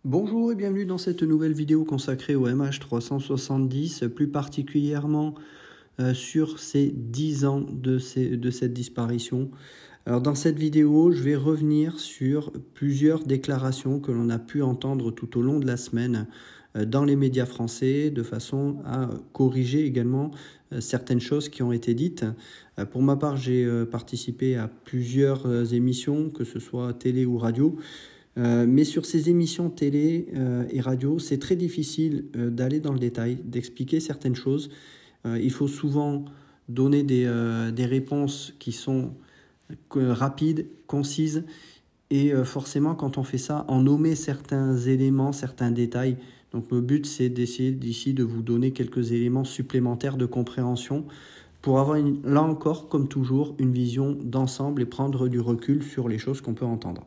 Bonjour et bienvenue dans cette nouvelle vidéo consacrée au MH370, plus particulièrement sur ces 10 ans de cette disparition. Alors dans cette vidéo, je vais revenir sur plusieurs déclarations que l'on a pu entendre tout au long de la semaine dans les médias français, de façon à corriger également certaines choses qui ont été dites. Pour ma part, j'ai participé à plusieurs émissions, que ce soit télé ou radio. Mais sur ces émissions télé et radio, c'est très difficile d'aller dans le détail, d'expliquer certaines choses. Il faut souvent donner des réponses qui sont rapides, concises, et forcément, quand on fait ça, en nommer certains éléments, certains détails. Donc le but, c'est d'essayer d'ici de vous donner quelques éléments supplémentaires de compréhension pour avoir, là encore, comme toujours, une vision d'ensemble et prendre du recul sur les choses qu'on peut entendre.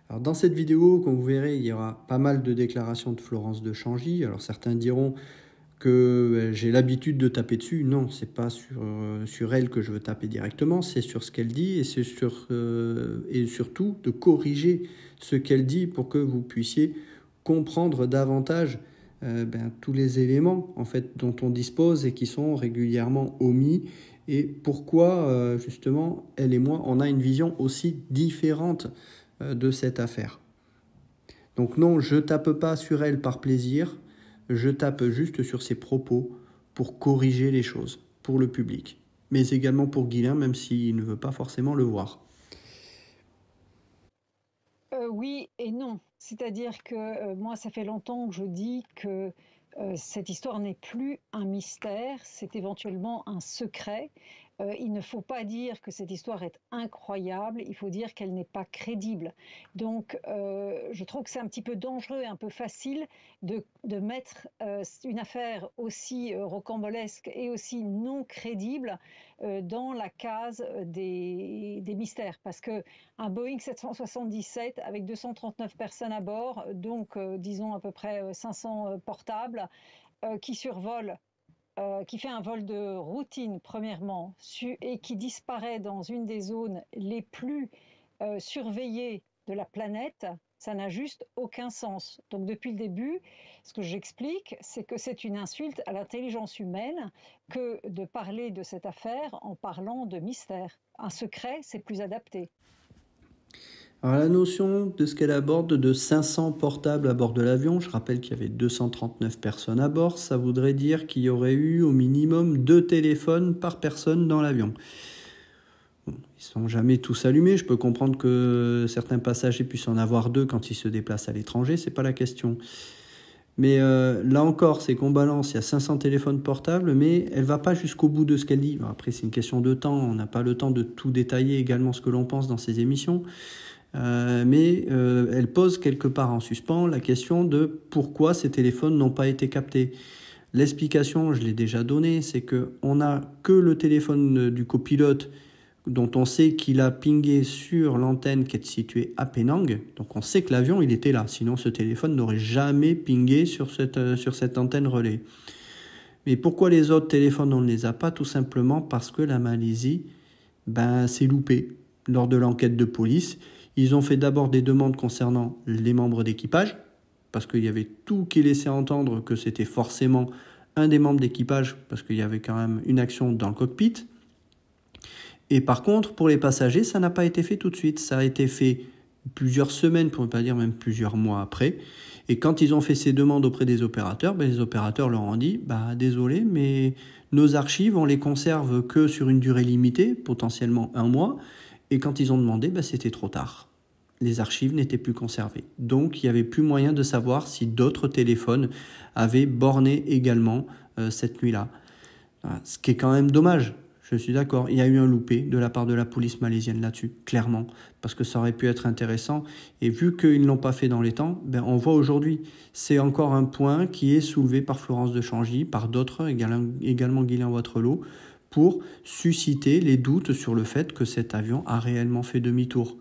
Alors dans cette vidéo, comme vous verrez, il y aura pas mal de déclarations de Florence de Changy. Alors certains diront que j'ai l'habitude de taper dessus. Non, c'est pas sur elle que je veux taper directement, c'est sur ce qu'elle dit et c'est et surtout de corriger ce qu'elle dit pour que vous puissiez comprendre davantage tous les éléments en fait dont on dispose et qui sont régulièrement omis et pourquoi justement elle et moi on a une vision aussi différente de cette affaire. Donc non, je tape pas sur elle par plaisir, je tape juste sur ses propos pour corriger les choses pour le public, mais également pour Guylain, même s'il ne veut pas forcément le voir. Oui et non. C'est-à-dire que moi, ça fait longtemps que je dis que cette histoire n'est plus un mystère, c'est éventuellement un secret. Il ne faut pas dire que cette histoire est incroyable, il faut dire qu'elle n'est pas crédible. Donc, je trouve que c'est un petit peu dangereux et un peu facile de mettre une affaire aussi rocambolesque et aussi non crédible dans la case des mystères. Parce que un Boeing 777 avec 239 personnes à bord, donc disons à peu près 500 portables, qui survolent, qui fait un vol de routine premièrement, et qui disparaît dans une des zones les plus surveillées de la planète, ça n'a juste aucun sens. Donc depuis le début, ce que j'explique, c'est que c'est une insulte à l'intelligence humaine que de parler de cette affaire en parlant de mystère. Un secret, c'est plus adapté. Alors la notion de ce qu'elle aborde de 500 portables à bord de l'avion, je rappelle qu'il y avait 239 personnes à bord, ça voudrait dire qu'il y aurait eu au minimum 2 téléphones par personne dans l'avion. Bon, ils ne sont jamais tous allumés, je peux comprendre que certains passagers puissent en avoir 2 quand ils se déplacent à l'étranger, c'est pas la question. Mais là encore, c'est qu'on balance, il y a 500 téléphones portables, mais elle ne va pas jusqu'au bout de ce qu'elle dit. Après, c'est une question de temps, on n'a pas le temps de tout détailler également ce que l'on pense dans ces émissions. Mais elle pose quelque part en suspens la question de pourquoi ces téléphones n'ont pas été captés. L'explication, je l'ai déjà donnée, c'est qu'on n'a que le téléphone du copilote dont on sait qu'il a pingé sur l'antenne qui est située à Penang. Donc on sait que l'avion, il était là. Sinon, ce téléphone n'aurait jamais pingé sur cette antenne relais. Mais pourquoi les autres téléphones, on ne les a pas? Tout simplement parce que la Malaisie s'est loupée lors de l'enquête de police. Ils ont fait d'abord des demandes concernant les membres d'équipage, parce qu'il y avait tout qui laissait entendre que c'était forcément un des membres d'équipage, parce qu'il y avait quand même une action dans le cockpit. Et par contre, pour les passagers, ça n'a pas été fait tout de suite. Ça a été fait plusieurs semaines, pour ne pas dire même plusieurs mois après. Et quand ils ont fait ces demandes auprès des opérateurs, les opérateurs leur ont dit « Désolé, mais nos archives, on les conserve que sur une durée limitée, potentiellement 1 mois. » Et quand ils ont demandé, c'était trop tard. Les archives n'étaient plus conservées. Donc, il n'y avait plus moyen de savoir si d'autres téléphones avaient borné également cette nuit-là. Ce qui est quand même dommage. Je suis d'accord, il y a eu un loupé de la part de la police malaisienne là-dessus, clairement, parce que ça aurait pu être intéressant. Et vu qu'ils ne l'ont pas fait dans les temps, on voit aujourd'hui. C'est encore un point qui est soulevé par Florence de Changy, par d'autres, également Guylain Watrelot, pour susciter les doutes sur le fait que cet avion a réellement fait demi-tour.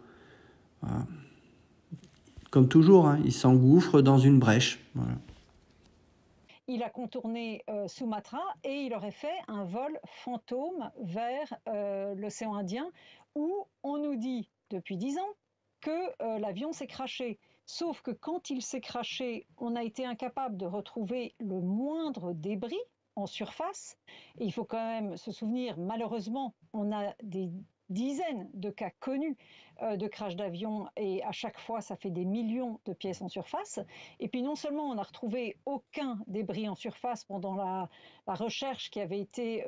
Voilà. Comme toujours, il s'engouffre dans une brèche. Voilà. Il a contourné Sumatra et il aurait fait un vol fantôme vers l'océan Indien où on nous dit depuis 10 ans que l'avion s'est crashé. Sauf que quand il s'est crashé, on a été incapable de retrouver le moindre débris en surface. Et il faut quand même se souvenir, malheureusement, on a des dizaines de cas connus de crash d'avion et à chaque fois, ça fait des millions de pièces en surface. Et puis non seulement on n'a retrouvé aucun débris en surface pendant la recherche qui avait été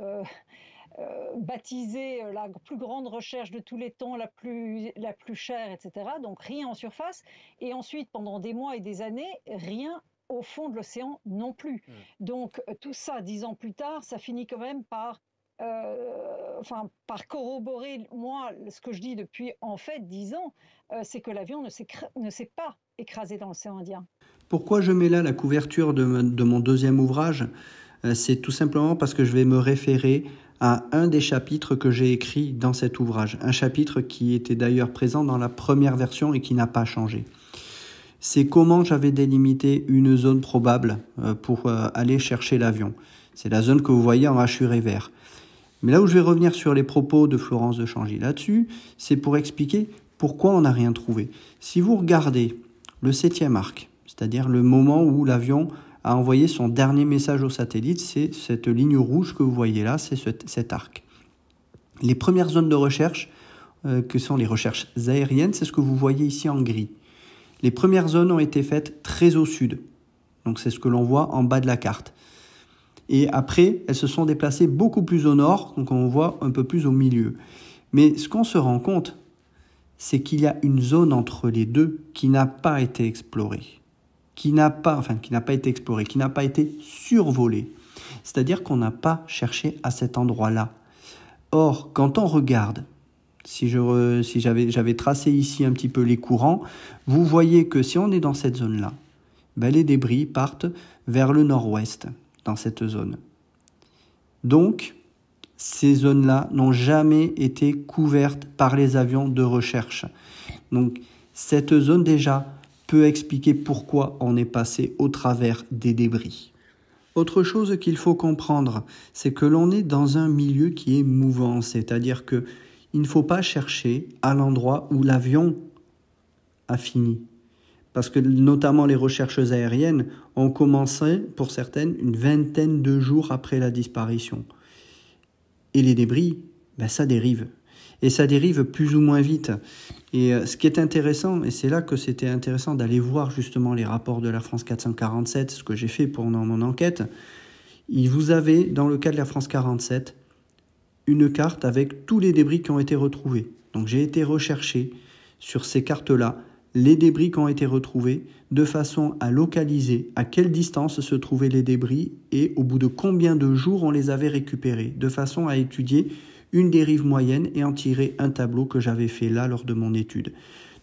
baptisée la plus grande recherche de tous les temps, la plus chère, etc. Donc rien en surface. Et ensuite, pendant des mois et des années, rien au fond de l'océan non plus. Donc tout ça, 10 ans plus tard, ça finit quand même par par corroborer, moi, ce que je dis depuis en fait 10 ans, c'est que l'avion ne s'est pas écrasé dans l'océan Indien. Pourquoi je mets là la couverture de mon deuxième ouvrage? C'est tout simplement parce que je vais me référer à un des chapitres que j'ai écrit dans cet ouvrage. Un chapitre qui était d'ailleurs présent dans la première version et qui n'a pas changé. C'est comment j'avais délimité une zone probable pour aller chercher l'avion. C'est la zone que vous voyez en hachuré vert. Mais là où je vais revenir sur les propos de Florence de Changy là-dessus, c'est pour expliquer pourquoi on n'a rien trouvé. Si vous regardez le 7e arc, c'est-à-dire le moment où l'avion a envoyé son dernier message au satellite, c'est cette ligne rouge que vous voyez là, c'est cet arc. Les premières zones de recherche, que sont les recherches aériennes, c'est ce que vous voyez ici en gris. Les premières zones ont été faites très au sud, donc c'est ce que l'on voit en bas de la carte. Et après, elles se sont déplacées beaucoup plus au nord, donc on voit un peu plus au milieu. Mais ce qu'on se rend compte, c'est qu'il y a une zone entre les deux qui n'a pas été explorée. Qui n'a pas été explorée, qui n'a pas été survolée. C'est-à-dire qu'on n'a pas cherché à cet endroit-là. Or, quand on regarde, si j'avais tracé ici un petit peu les courants, vous voyez que si on est dans cette zone-là, les débris partent vers le nord-ouest, dans cette zone. Donc, ces zones-là n'ont jamais été couvertes par les avions de recherche. Donc, cette zone déjà peut expliquer pourquoi on est passé au travers des débris. Autre chose qu'il faut comprendre, c'est que l'on est dans un milieu qui est mouvant, c'est-à-dire que il ne faut pas chercher à l'endroit où l'avion a fini. Parce que notamment les recherches aériennes ont commencé, pour certaines, une vingtaine de jours après la disparition. Et les débris, ça dérive. Et ça dérive plus ou moins vite. Et ce qui est intéressant, et c'est là que c'était intéressant d'aller voir justement les rapports de la France 447, ce que j'ai fait pendant mon enquête, vous avez, dans le cas de la France 47, une carte avec tous les débris qui ont été retrouvés. Donc j'ai été rechercher sur ces cartes-là les débris qui ont été retrouvés, de façon à localiser à quelle distance se trouvaient les débris et au bout de combien de jours on les avait récupérés, de façon à étudier une dérive moyenne et en tirer un tableau que j'avais fait là lors de mon étude.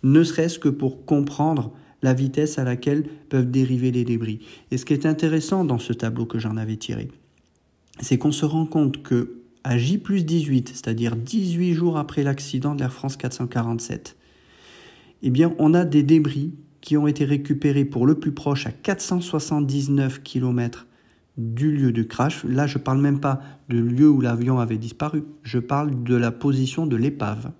Ne serait-ce que pour comprendre la vitesse à laquelle peuvent dériver les débris. Et ce qui est intéressant dans ce tableau que j'en avais tiré, c'est qu'on se rend compte que à J+18, c'est-à-dire 18 jours après l'accident de l'Air France 447, eh bien, on a des débris qui ont été récupérés pour le plus proche à 479 km du lieu du crash. Là, je ne parle même pas du lieu où l'avion avait disparu. Je parle de la position de l'épave.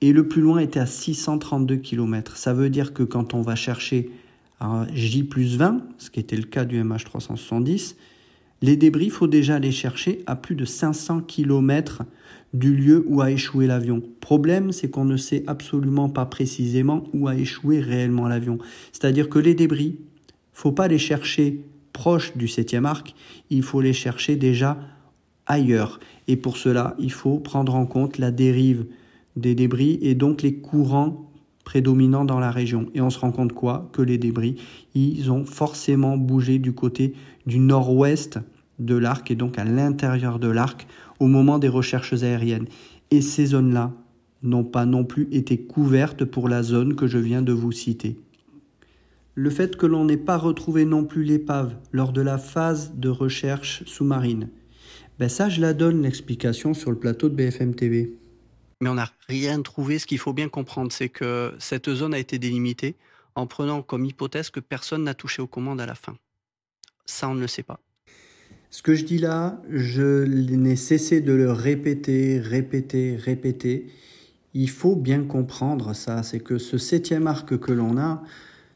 Et le plus loin était à 632 km. Ça veut dire que quand on va chercher à J+20, ce qui était le cas du MH370, les débris, il faut déjà les chercher à plus de 500 km du lieu où a échoué l'avion. Problème, c'est qu'on ne sait absolument pas précisément où a échoué réellement l'avion. C'est-à-dire que les débris, faut pas les chercher proche du 7e arc, il faut les chercher déjà ailleurs. Et pour cela, il faut prendre en compte la dérive des débris et donc les courants prédominants dans la région. Et on se rend compte quoi? Que les débris, ils ont forcément bougé du côté du nord-ouest de l'arc et donc à l'intérieur de l'arc au moment des recherches aériennes. Et ces zones-là n'ont pas non plus été couvertes pour la zone que je viens de vous citer. Le fait que l'on n'ait pas retrouvé non plus l'épave lors de la phase de recherche sous-marine, ça je la donne l'explication sur le plateau de BFM TV. Mais on n'a rien trouvé. Ce qu'il faut bien comprendre, c'est que cette zone a été délimitée en prenant comme hypothèse que personne n'a touché aux commandes à la fin. Ça, on ne le sait pas. Ce que je dis là, je n'ai cessé de le répéter. Il faut bien comprendre ça, c'est que ce 7e arc que l'on a,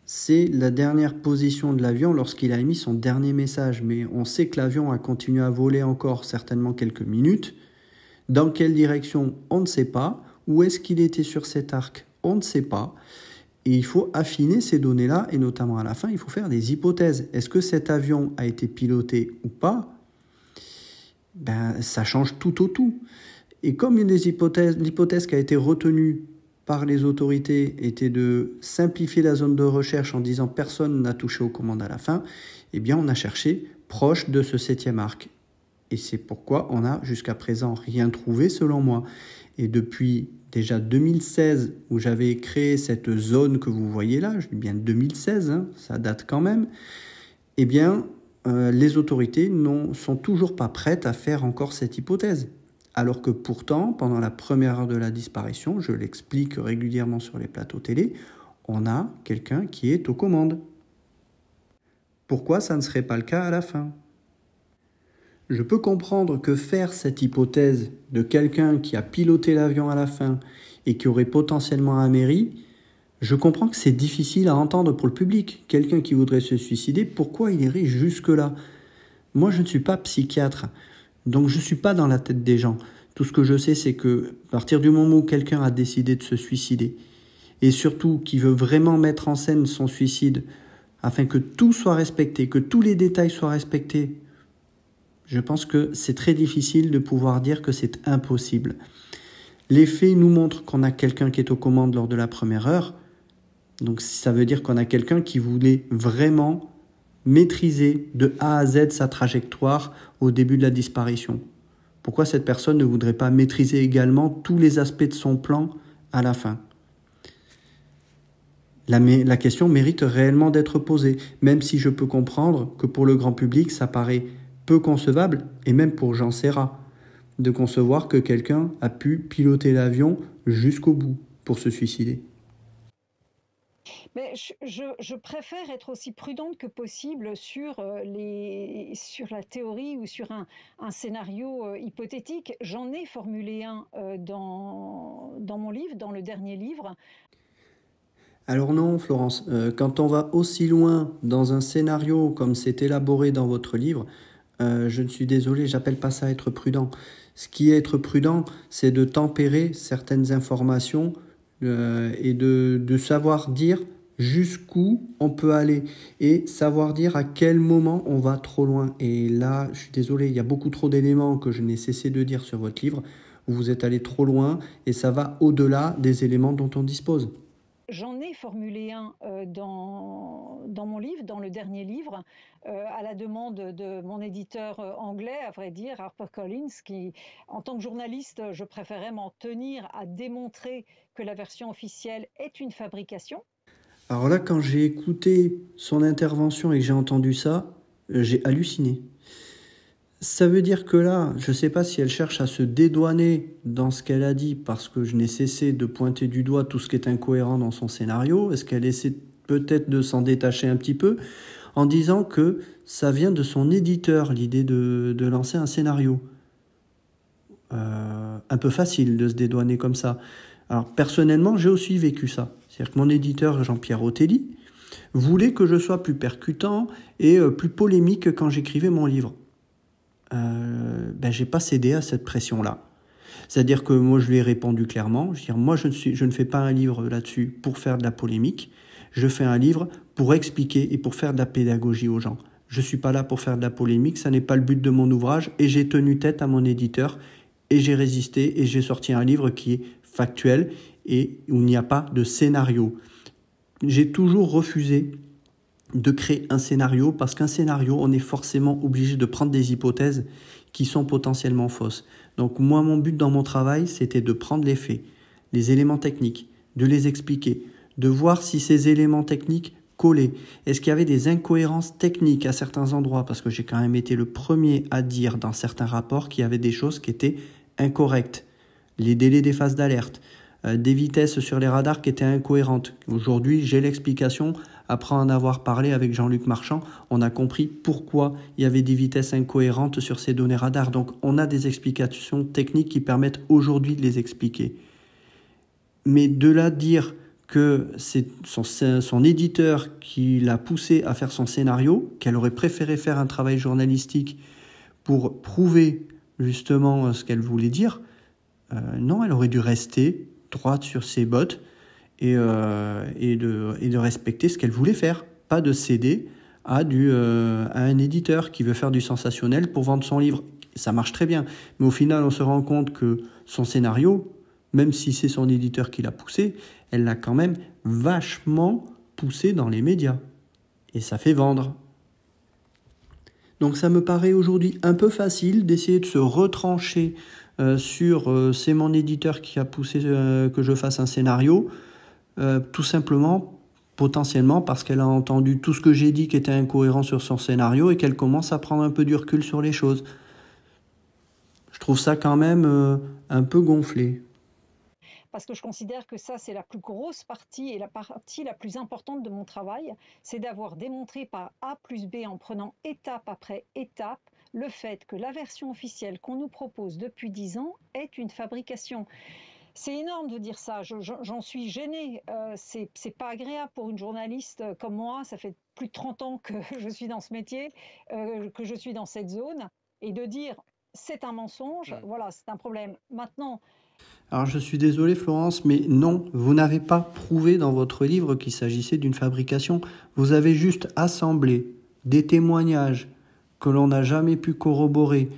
c'est la dernière position de l'avion lorsqu'il a émis son dernier message. Mais on sait que l'avion a continué à voler encore certainement quelques minutes. Dans quelle direction, on ne sait pas. Où est-ce qu'il était sur cet arc, on ne sait pas. Et il faut affiner ces données-là, et notamment à la fin, il faut faire des hypothèses. Est-ce que cet avion a été piloté ou pas? Ça change tout au tout. Et comme l'hypothèse qui a été retenue par les autorités était de simplifier la zone de recherche en disant personne n'a touché aux commandes à la fin, eh bien on a cherché proche de ce 7e arc. Et c'est pourquoi on n'a jusqu'à présent rien trouvé selon moi. Et depuis déjà 2016, où j'avais créé cette zone que vous voyez là, je dis bien 2016, ça date quand même, eh bien les autorités sont toujours pas prêtes à faire encore cette hypothèse. Alors que pourtant, pendant la première heure de la disparition, je l'explique régulièrement sur les plateaux télé, on a quelqu'un qui est aux commandes. Pourquoi ça ne serait pas le cas à la fin? Je peux comprendre que faire cette hypothèse de quelqu'un qui a piloté l'avion à la fin et qui aurait potentiellement un mairie, je comprends que c'est difficile à entendre pour le public. Quelqu'un qui voudrait se suicider, pourquoi il irait jusque-là? Moi, je ne suis pas psychiatre. Donc je ne suis pas dans la tête des gens. Tout ce que je sais, c'est que à partir du moment où quelqu'un a décidé de se suicider, et surtout qui veut vraiment mettre en scène son suicide, afin que tout soit respecté, que tous les détails soient respectés, je pense que c'est très difficile de pouvoir dire que c'est impossible. Les faits nous montrent qu'on a quelqu'un qui est aux commandes lors de la première heure, donc ça veut dire qu'on a quelqu'un qui voulait vraiment maîtriser de A à Z sa trajectoire au début de la disparition. Pourquoi cette personne ne voudrait pas maîtriser également tous les aspects de son plan à la fin? La question mérite réellement d'être posée, même si je peux comprendre que pour le grand public, ça paraît peu concevable, et même pour Jean Serra, de concevoir que quelqu'un a pu piloter l'avion jusqu'au bout pour se suicider. Mais je préfère être aussi prudente que possible sur la théorie ou sur un scénario hypothétique. J'en ai formulé un dans mon livre, dans le dernier livre. Alors non, Florence, quand on va aussi loin dans un scénario comme c'est élaboré dans votre livre, je ne suis désolé, j'appelle pas ça être prudent. Ce qui est être prudent, c'est de tempérer certaines informations et de savoir dire jusqu'où on peut aller et savoir dire à quel moment on va trop loin. Et là, je suis désolé, il y a beaucoup trop d'éléments que je n'ai cessé de dire sur votre livre, où vous êtes allé trop loin et ça va au-delà des éléments dont on dispose. J'en ai formulé un dans mon livre, dans le dernier livre, à la demande de mon éditeur anglais, à vrai dire, HarperCollins, qui, en tant que journaliste, je préférais m'en tenir à démontrer que la version officielle est une fabrication. Alors là, quand j'ai écouté son intervention et que j'ai entendu ça, j'ai halluciné. Ça veut dire que là, je ne sais pas si elle cherche à se dédouaner dans ce qu'elle a dit parce que je n'ai cessé de pointer du doigt tout ce qui est incohérent dans son scénario. Est-ce qu'elle essaie peut-être de s'en détacher un petit peu en disant que ça vient de son éditeur, l'idée de lancer un scénario? Un peu facile de se dédouaner comme ça. Alors personnellement, j'ai aussi vécu ça. C'est-à-dire que mon éditeur, Jean-Pierre Otelli, voulait que je sois plus percutant et plus polémique quand j'écrivais mon livre. J'ai pas cédé à cette pression-là. C'est-à-dire que moi, je lui ai répondu clairement. Je veux dire, moi, je ne fais pas un livre là-dessus pour faire de la polémique. Je fais un livre pour expliquer et pour faire de la pédagogie aux gens. Je suis pas là pour faire de la polémique. Ça n'est pas le but de mon ouvrage. Et j'ai tenu tête à mon éditeur et j'ai résisté et j'ai sorti un livre qui est factuel et où il n'y a pas de scénario. J'ai toujours refusé de créer un scénario, parce qu'un scénario, on est forcément obligé de prendre des hypothèses qui sont potentiellement fausses. Donc moi, mon but dans mon travail, c'était de prendre les faits, les éléments techniques, de les expliquer, de voir si ces éléments techniques collaient. Est-ce qu'il y avait des incohérences techniques à certains endroits? Parce que j'ai quand même été le premier à dire dans certains rapports qu'il y avait des choses qui étaient incorrectes. Les délais des phases d'alerte, des vitesses sur les radars qui étaient incohérentes. Aujourd'hui, j'ai l'explication. Après en avoir parlé avec Jean-Luc Marchand, on a compris pourquoi il y avait des vitesses incohérentes sur ces données radars. Donc on a des explications techniques qui permettent aujourd'hui de les expliquer. Mais de là dire que c'est son éditeur qui l'a poussé à faire son scénario, qu'elle aurait préféré faire un travail journalistique pour prouver justement ce qu'elle voulait dire, non, elle aurait dû rester droite sur ses bottes et de respecter ce qu'elle voulait faire, pas de céder à un éditeur qui veut faire du sensationnel pour vendre son livre. Ça marche très bien, mais au final, on se rend compte que son scénario, même si c'est son éditeur qui l'a poussé, elle l'a quand même vachement poussé dans les médias. Et ça fait vendre. Donc ça me paraît aujourd'hui un peu facile d'essayer de se retrancher sur c'est mon éditeur qui a poussé que je fasse un scénario, tout simplement, potentiellement, parce qu'elle a entendu tout ce que j'ai dit qui était incohérent sur son scénario et qu'elle commence à prendre un peu du recul sur les choses. Je trouve ça quand même un peu gonflé. Parce que je considère que ça, c'est la plus grosse partie et la partie la plus importante de mon travail, c'est d'avoir démontré par A plus B en prenant étape après étape le fait que la version officielle qu'on nous propose depuis 10 ans est une fabrication. C'est énorme de dire ça, j'en suis gênée, c'est pas agréable pour une journaliste comme moi, ça fait plus de 30 ans que je suis dans ce métier, que je suis dans cette zone, et de dire c'est un mensonge, voilà, c'est un problème. Maintenant, alors je suis désolé Florence, mais non, vous n'avez pas prouvé dans votre livre qu'il s'agissait d'une fabrication. Vous avez juste assemblé des témoignages que l'on n'a jamais pu corroborer,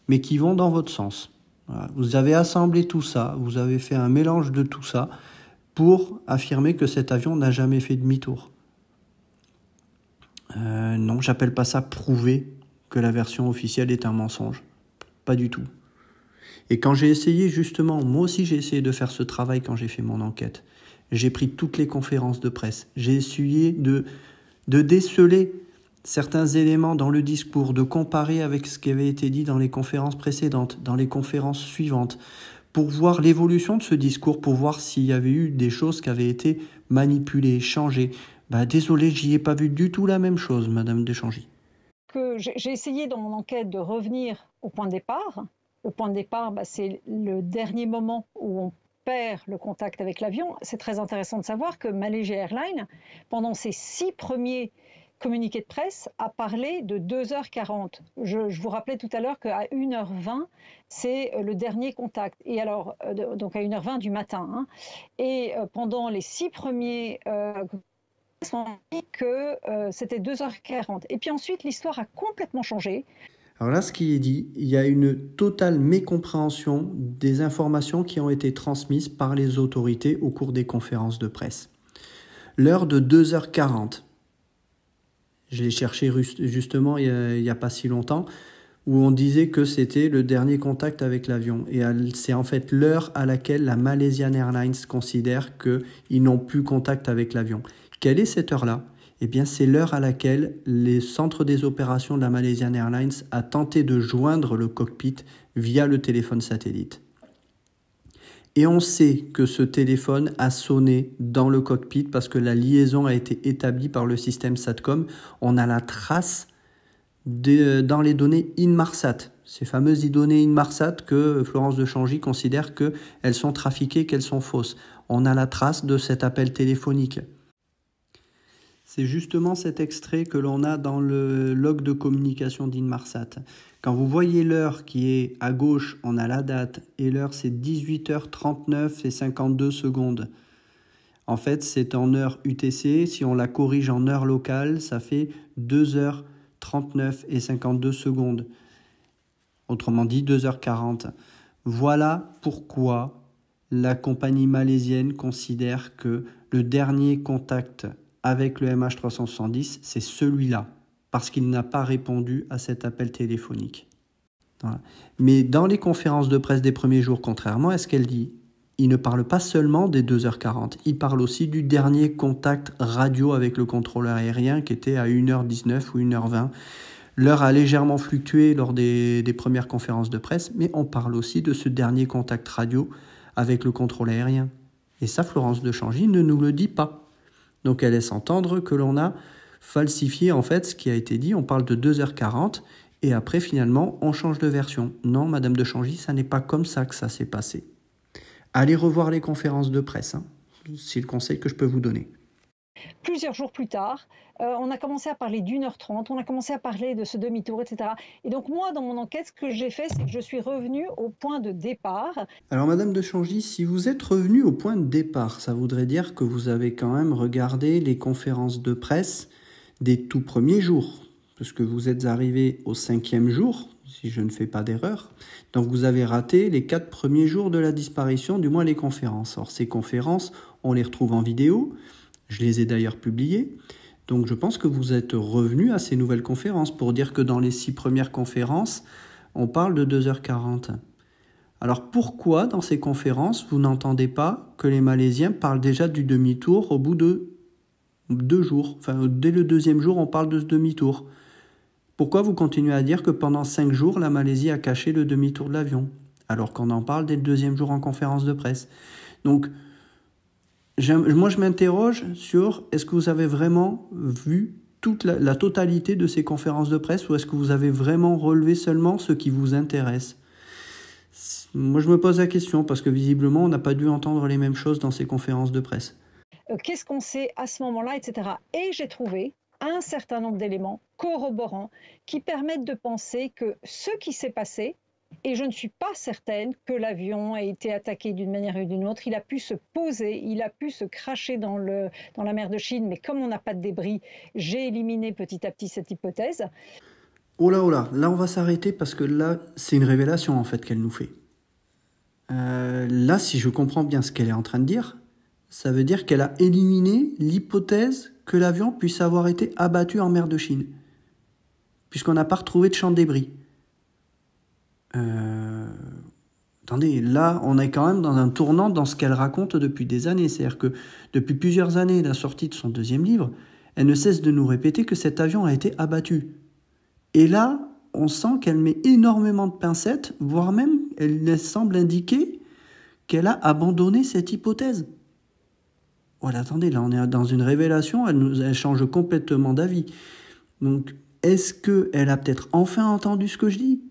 mais qui vont dans votre sens. Voilà. Vous avez assemblé tout ça, vous avez fait un mélange de tout ça pour affirmer que cet avion n'a jamais fait demi-tour. Non, j'appelle pas ça prouver que la version officielle est un mensonge. Pas du tout. Et quand j'ai essayé justement, moi aussi j'ai essayé de faire ce travail quand j'ai fait mon enquête. J'ai pris toutes les conférences de presse. J'ai essayé de déceler certains éléments dans le discours, de comparer avec ce qui avait été dit dans les conférences précédentes, dans les conférences suivantes, pour voir l'évolution de ce discours, pour voir s'il y avait eu des choses qui avaient été manipulées, changées. Désolé, j'y ai pas vu du tout la même chose, Madame Deschangy. J'ai essayé dans mon enquête de revenir au point de départ. Le point de départ, c'est le dernier moment où on perd le contact avec l'avion. C'est très intéressant de savoir que Malaysia Airlines, pendant ses 6 premiers communiqués de presse, a parlé de 2h40. Je vous rappelais tout à l'heure qu'à 1h20, c'est le dernier contact. Et alors, donc à 1h20 du matin. Hein. Et pendant les 6 premiers on dit que c'était 2h40. Et puis ensuite, l'histoire a complètement changé. Alors là, ce qui est dit, il y a une totale mécompréhension des informations qui ont été transmises par les autorités au cours des conférences de presse. L'heure de 2h40, je l'ai cherché justement il n'y a pas si longtemps, où on disait que c'était le dernier contact avec l'avion. Et c'est en fait l'heure à laquelle la Malaysian Airlines considère qu'ils n'ont plus contact avec l'avion. Quelle est cette heure-là ? Eh bien, c'est l'heure à laquelle les centres des opérations de la Malaysian Airlines a tenté de joindre le cockpit via le téléphone satellite. Et on sait que ce téléphone a sonné dans le cockpit parce que la liaison a été établie par le système SATCOM. On a la trace dans les données Inmarsat, ces fameuses données Inmarsat que Florence Deschangy considère qu'elles sont trafiquées, qu'elles sont fausses. On a la trace de cet appel téléphonique. C'est justement cet extrait que l'on a dans le log de communication d'Inmarsat. Quand vous voyez l'heure qui est à gauche, on a la date, et l'heure c'est 18h39 et 52 secondes. En fait, c'est en heure UTC. Si on la corrige en heure locale, ça fait 2h39 et 52 secondes. Autrement dit, 2h40. Voilà pourquoi la compagnie malaisienne considère que le dernier contact avec le MH370, c'est celui-là, parce qu'il n'a pas répondu à cet appel téléphonique. Voilà. Mais dans les conférences de presse des premiers jours, contrairement à ce qu'elle dit, il ne parle pas seulement des 2h40, il parle aussi du dernier contact radio avec le contrôleur aérien qui était à 1h19 ou 1h20. L'heure a légèrement fluctué lors des premières conférences de presse, mais on parle aussi de ce dernier contact radio avec le contrôle aérien. Et ça, Florence Deschangy ne nous le dit pas. Donc elle laisse entendre que l'on a falsifié en fait ce qui a été dit. On parle de 2h40 et après finalement on change de version. Non, Madame Deschangy, ça n'est pas comme ça que ça s'est passé. Allez revoir les conférences de presse, hein. C'est le conseil que je peux vous donner. Plusieurs jours plus tard, on a commencé à parler d'1h30, on a commencé à parler de ce demi-tour, etc. Et donc moi, dans mon enquête, ce que j'ai fait, c'est que je suis revenue au point de départ. Alors Madame de Changy, si vous êtes revenue au point de départ, ça voudrait dire que vous avez quand même regardé les conférences de presse des tout premiers jours, puisque vous êtes arrivé au 5e jour, si je ne fais pas d'erreur. Donc vous avez raté les 4 premiers jours de la disparition, du moins les conférences. Or ces conférences, on les retrouve en vidéo. Je les ai d'ailleurs publiées. Donc je pense que vous êtes revenu à ces nouvelles conférences pour dire que dans les 6 premières conférences, on parle de 2h40. Alors pourquoi dans ces conférences, vous n'entendez pas que les Malaisiens parlent déjà du demi-tour au bout de 2 jours? Enfin, dès le 2e jour, on parle de ce demi-tour. Pourquoi vous continuez à dire que pendant 5 jours, la Malaisie a caché le demi-tour de l'avion, alors qu'on en parle dès le 2e jour en conférence de presse? Donc, moi, je m'interroge sur est-ce que vous avez vraiment vu toute la totalité de ces conférences de presse ou est-ce que vous avez vraiment relevé seulement ce qui vous intéresse? Moi, je me pose la question parce que visiblement, on n'a pas dû entendre les mêmes choses dans ces conférences de presse. Qu'est-ce qu'on sait à ce moment-là, etc. Et j'ai trouvé un certain nombre d'éléments corroborants qui permettent de penser que ce qui s'est passé, et je ne suis pas certaine que l'avion ait été attaqué d'une manière ou d'une autre. Il a pu se poser, il a pu se cracher dans la mer de Chine, mais comme on n'a pas de débris, j'ai éliminé petit à petit cette hypothèse. Oh là, là on va s'arrêter parce que là, c'est une révélation en fait qu'elle nous fait. Là, si je comprends bien ce qu'elle est en train de dire, ça veut dire qu'elle a éliminé l'hypothèse que l'avion puisse avoir été abattu en mer de Chine, puisqu'on n'a pas retrouvé de champ de débris. Attendez, là, on est quand même dans un tournant dans ce qu'elle raconte depuis des années. C'est-à-dire que depuis plusieurs années, la sortie de son 2e livre, elle ne cesse de nous répéter que cet avion a été abattu. Et là, on sent qu'elle met énormément de pincettes, voire même, elle semble indiquer qu'elle a abandonné cette hypothèse. Voilà, attendez, là, on est dans une révélation, elle change complètement d'avis. Donc, est-ce qu'elle a peut-être enfin entendu ce que je dis ?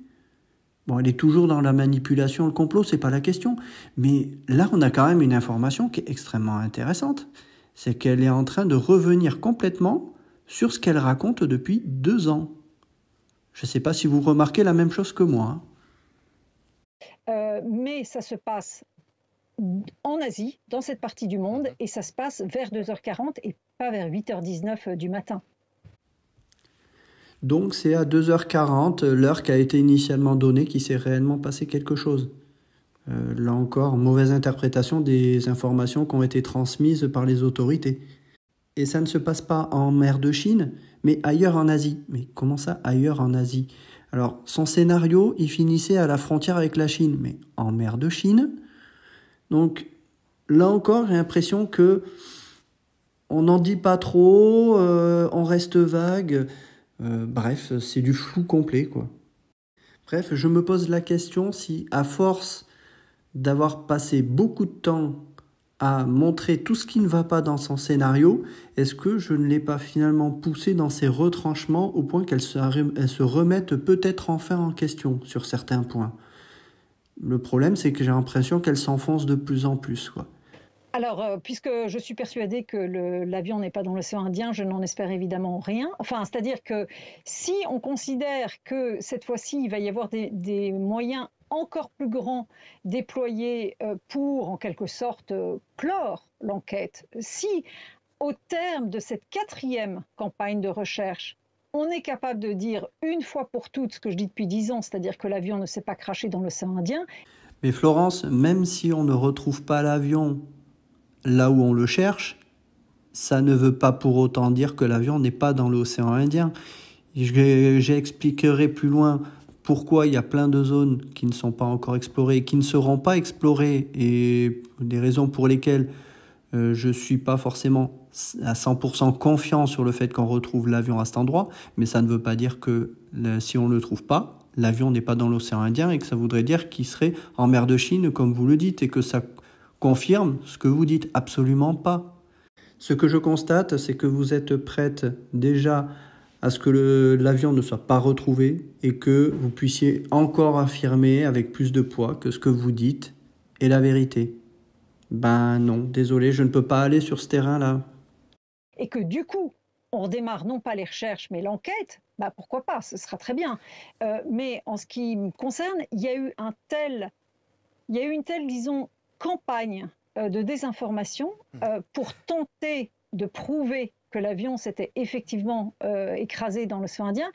Bon, elle est toujours dans la manipulation, le complot, c'est pas la question. Mais là, on a quand même une information qui est extrêmement intéressante. C'est qu'elle est en train de revenir complètement sur ce qu'elle raconte depuis 2 ans. Je ne sais pas si vous remarquez la même chose que moi. Mais ça se passe en Asie, dans cette partie du monde, et ça se passe vers 2h40 et pas vers 8h19 du matin. Donc c'est à 2h40, l'heure qui a été initialement donnée, qu'il s'est réellement passé quelque chose. Là encore, mauvaise interprétation des informations qui ont été transmises par les autorités. Et ça ne se passe pas en mer de Chine, mais ailleurs en Asie. Mais comment ça, ailleurs en Asie? Alors, son scénario, il finissait à la frontière avec la Chine, mais en mer de Chine. Donc, là encore, j'ai l'impression que on n'en dit pas trop, on reste vague. Bref, c'est du flou complet, quoi. Bref, je me pose la question si, à force d'avoir passé beaucoup de temps à montrer tout ce qui ne va pas dans son scénario, est-ce que je ne l'ai pas finalement poussé dans ses retranchements au point qu'elle se remette peut-être enfin en question sur certains points? Le problème, c'est que j'ai l'impression qu'elle s'enfonce de plus en plus, quoi. Alors, puisque je suis persuadée que l'avion n'est pas dans l'océan Indien, je n'en espère évidemment rien. Enfin, c'est-à-dire que si on considère que cette fois-ci, il va y avoir des moyens encore plus grands déployés pour, en quelque sorte, clore l'enquête, si, au terme de cette 4e campagne de recherche, on est capable de dire une fois pour toutes ce que je dis depuis 10 ans, c'est-à-dire que l'avion ne s'est pas crashé dans l'océan Indien. Mais Florence, même si on ne retrouve pas l'avion là où on le cherche, ça ne veut pas pour autant dire que l'avion n'est pas dans l'océan Indien. J'expliquerai plus loin pourquoi il y a plein de zones qui ne sont pas encore explorées, qui ne seront pas explorées, et des raisons pour lesquelles je ne suis pas forcément à 100% confiant sur le fait qu'on retrouve l'avion à cet endroit, mais ça ne veut pas dire que si on ne le trouve pas, l'avion n'est pas dans l'océan Indien et que ça voudrait dire qu'il serait en mer de Chine, comme vous le dites, et que ça confirme ce que vous dites. Absolument pas. Ce que je constate, c'est que vous êtes prête déjà à ce que l'avion ne soit pas retrouvé et que vous puissiez encore affirmer avec plus de poids que ce que vous dites est la vérité. Ben non, désolé, je ne peux pas aller sur ce terrain-là. Et que du coup, on redémarre non pas les recherches, mais l'enquête, bah pourquoi pas, ce sera très bien. Mais en ce qui me concerne, il y a eu une telle, disons, campagne de désinformation pour tenter de prouver que l'avion s'était effectivement écrasé dans l'océan Indien.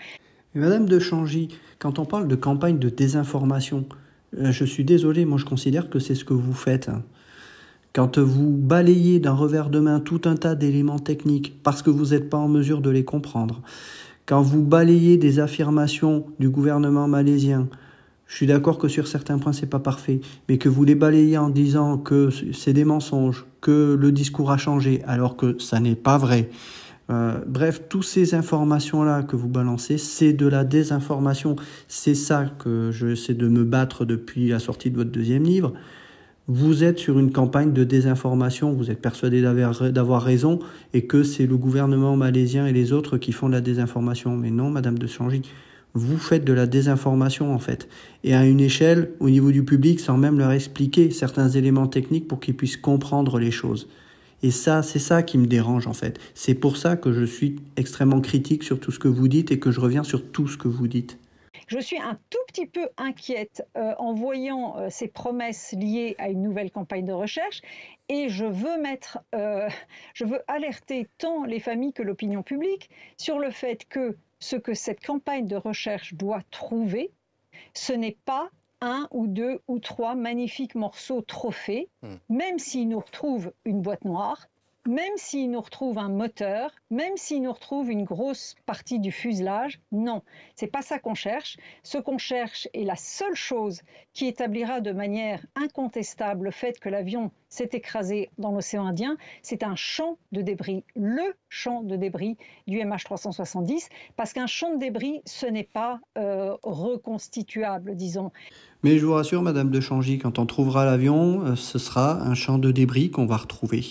Mais Madame de Changy, quand on parle de campagne de désinformation, je suis désolé, moi je considère que c'est ce que vous faites. Quand vous balayez d'un revers de main tout un tas d'éléments techniques parce que vous n'êtes pas en mesure de les comprendre, quand vous balayez des affirmations du gouvernement malaisien, je suis d'accord que sur certains points c'est pas parfait, mais que vous les balayez en disant que c'est des mensonges, que le discours a changé, alors que ça n'est pas vrai. Bref, toutes ces informations-là que vous balancez, c'est de la désinformation. C'est ça que j'essaie de me battre depuis la sortie de votre deuxième livre. Vous êtes sur une campagne de désinformation, vous êtes persuadé d'avoir raison et que c'est le gouvernement malaisien et les autres qui font de la désinformation. Mais non, Madame de Changy, vous faites de la désinformation en fait. Et à une échelle, au niveau du public, sans même leur expliquer certains éléments techniques pour qu'ils puissent comprendre les choses. Et ça, c'est ça qui me dérange en fait. C'est pour ça que je suis extrêmement critique sur tout ce que vous dites et que je reviens sur tout ce que vous dites. Je suis un tout petit peu inquiète en voyant ces promesses liées à une nouvelle campagne de recherche et je veux alerter tant les familles que l'opinion publique sur le fait que ce que cette campagne de recherche doit trouver, ce n'est pas un ou deux ou trois magnifiques morceaux trophées, même s'ils nous retrouvent une boîte noire, même s'ils nous retrouvent un moteur, même s'ils nous retrouvent une grosse partie du fuselage. Non, c'est pas ça qu'on cherche. Ce qu'on cherche est la seule chose qui établira de manière incontestable le fait que l'avion s'est écrasé dans l'océan Indien. C'est un champ de débris, le champ de débris du MH370, parce qu'un champ de débris, ce n'est pas reconstituable, disons. Mais je vous rassure, Madame de Changy, quand on trouvera l'avion, ce sera un champ de débris qu'on va retrouver.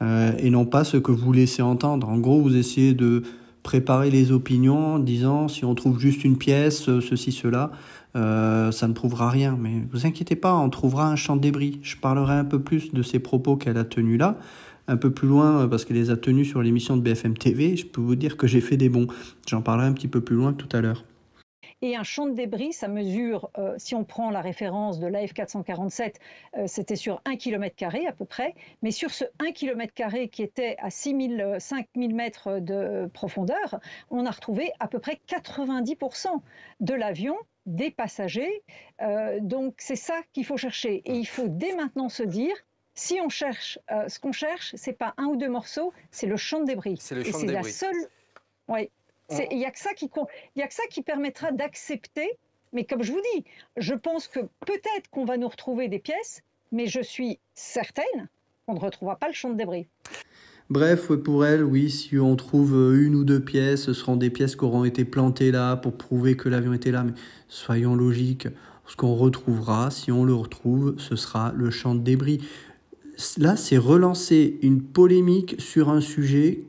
Et non pas ce que vous laissez entendre. En gros, vous essayez de préparer les opinions en disant si on trouve juste une pièce, ceci, cela, ça ne prouvera rien. Mais vous inquiétez pas, on trouvera un champ de débris. Je parlerai un peu plus de ces propos qu'elle a tenus là, un peu plus loin, parce qu'elle les a tenus sur l'émission de BFM TV. Je peux vous dire que j'ai fait des bons. J'en parlerai un petit peu plus loin tout à l'heure. Et un champ de débris, ça mesure, si on prend la référence de l'AF447, c'était sur 1 km² à peu près, mais sur ce 1 km² qui était à 5000 mètres de profondeur, on a retrouvé à peu près 90% de l'avion, des passagers. Donc c'est ça qu'il faut chercher. Et il faut dès maintenant se dire, si on cherche, ce qu'on cherche, c'est pas un ou deux morceaux, c'est le champ de débris. C'est le Et champ de c'est la débris. seule... Ouais. Il n'y a que ça qui permettra d'accepter. Mais comme je vous dis, je pense que peut-être qu'on va nous retrouver des pièces, mais je suis certaine qu'on ne retrouvera pas le champ de débris. Bref, pour elle, oui, si on trouve une ou deux pièces, ce seront des pièces qui auront été plantées là pour prouver que l'avion était là. Mais soyons logiques, ce qu'on retrouvera, si on le retrouve, ce sera le champ de débris. Là, c'est relancer une polémique sur un sujet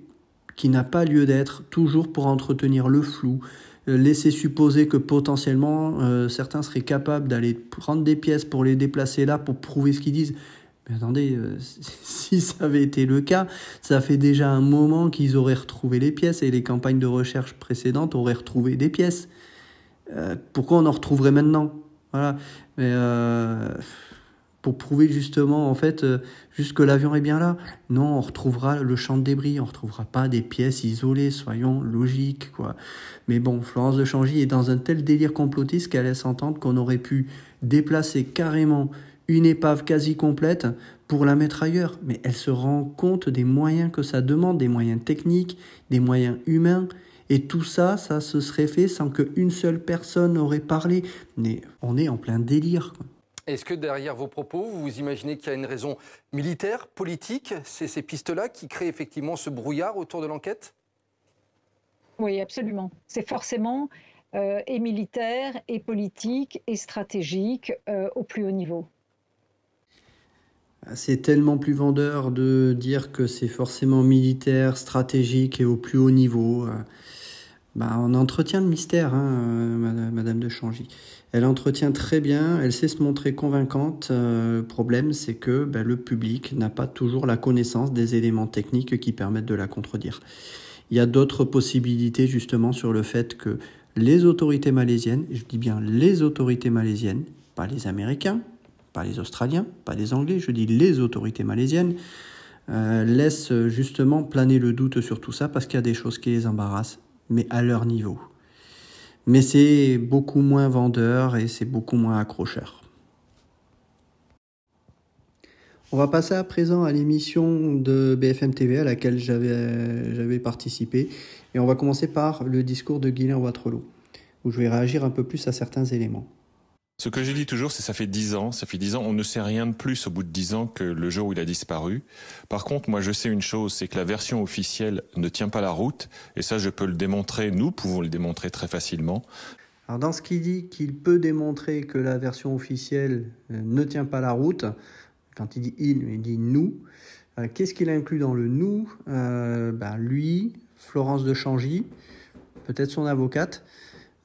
qui n'a pas lieu d'être, toujours pour entretenir le flou, laisser supposer que potentiellement certains seraient capables d'aller prendre des pièces pour les déplacer là, pour prouver ce qu'ils disent. Mais attendez, si ça avait été le cas, ça fait déjà un moment qu'ils auraient retrouvé les pièces et les campagnes de recherche précédentes auraient retrouvé des pièces. Pourquoi on en retrouverait maintenant ? Voilà. Mais pour prouver justement, en fait, juste que l'avion est bien là. Non, on retrouvera le champ de débris, on retrouvera pas des pièces isolées, soyons logiques, quoi. Mais bon, Florence de Changy est dans un tel délire complotiste qu'elle laisse entendre qu'on aurait pu déplacer carrément une épave quasi complète pour la mettre ailleurs. Mais elle se rend compte des moyens que ça demande, des moyens techniques, des moyens humains. Et tout ça, ça se serait fait sans qu'une seule personne aurait parlé. Mais on est en plein délire, quoi. Est-ce que derrière vos propos, vous imaginez qu'il y a une raison militaire, politique? C'est ces pistes-là qui créent effectivement ce brouillard autour de l'enquête? Oui, absolument. C'est forcément et militaire, et politique, et stratégique au plus haut niveau. C'est tellement plus vendeur de dire que c'est forcément militaire, stratégique et au plus haut niveau. On entretient le mystère, Madame de Changy. Elle entretient très bien, elle sait se montrer convaincante. Le problème, c'est que le public n'a pas toujours la connaissance des éléments techniques qui permettent de la contredire. Il y a d'autres possibilités justement sur le fait que les autorités malaisiennes, je dis bien les autorités malaisiennes, pas les Américains, pas les Australiens, pas les Anglais, je dis les autorités malaisiennes, laissent justement planer le doute sur tout ça parce qu'il y a des choses qui les embarrassent, mais à leur niveau. Mais c'est beaucoup moins vendeur et c'est beaucoup moins accrocheur. On va passer à présent à l'émission de BFM TV à laquelle j'avais participé. Et on va commencer par le discours de Guylain Watrelot, où je vais réagir un peu plus à certains éléments. Ce que je dis toujours, c'est que ça fait 10 ans, on ne sait rien de plus au bout de 10 ans que le jour où il a disparu. Par contre, moi je sais une chose, c'est que la version officielle ne tient pas la route, et ça je peux le démontrer, nous pouvons le démontrer très facilement. Alors dans ce qu'il dit qu'il peut démontrer que la version officielle ne tient pas la route, quand il dit nous, qu'est-ce qu'il inclut dans le nous ? Lui, Florence de Changy, peut-être son avocate,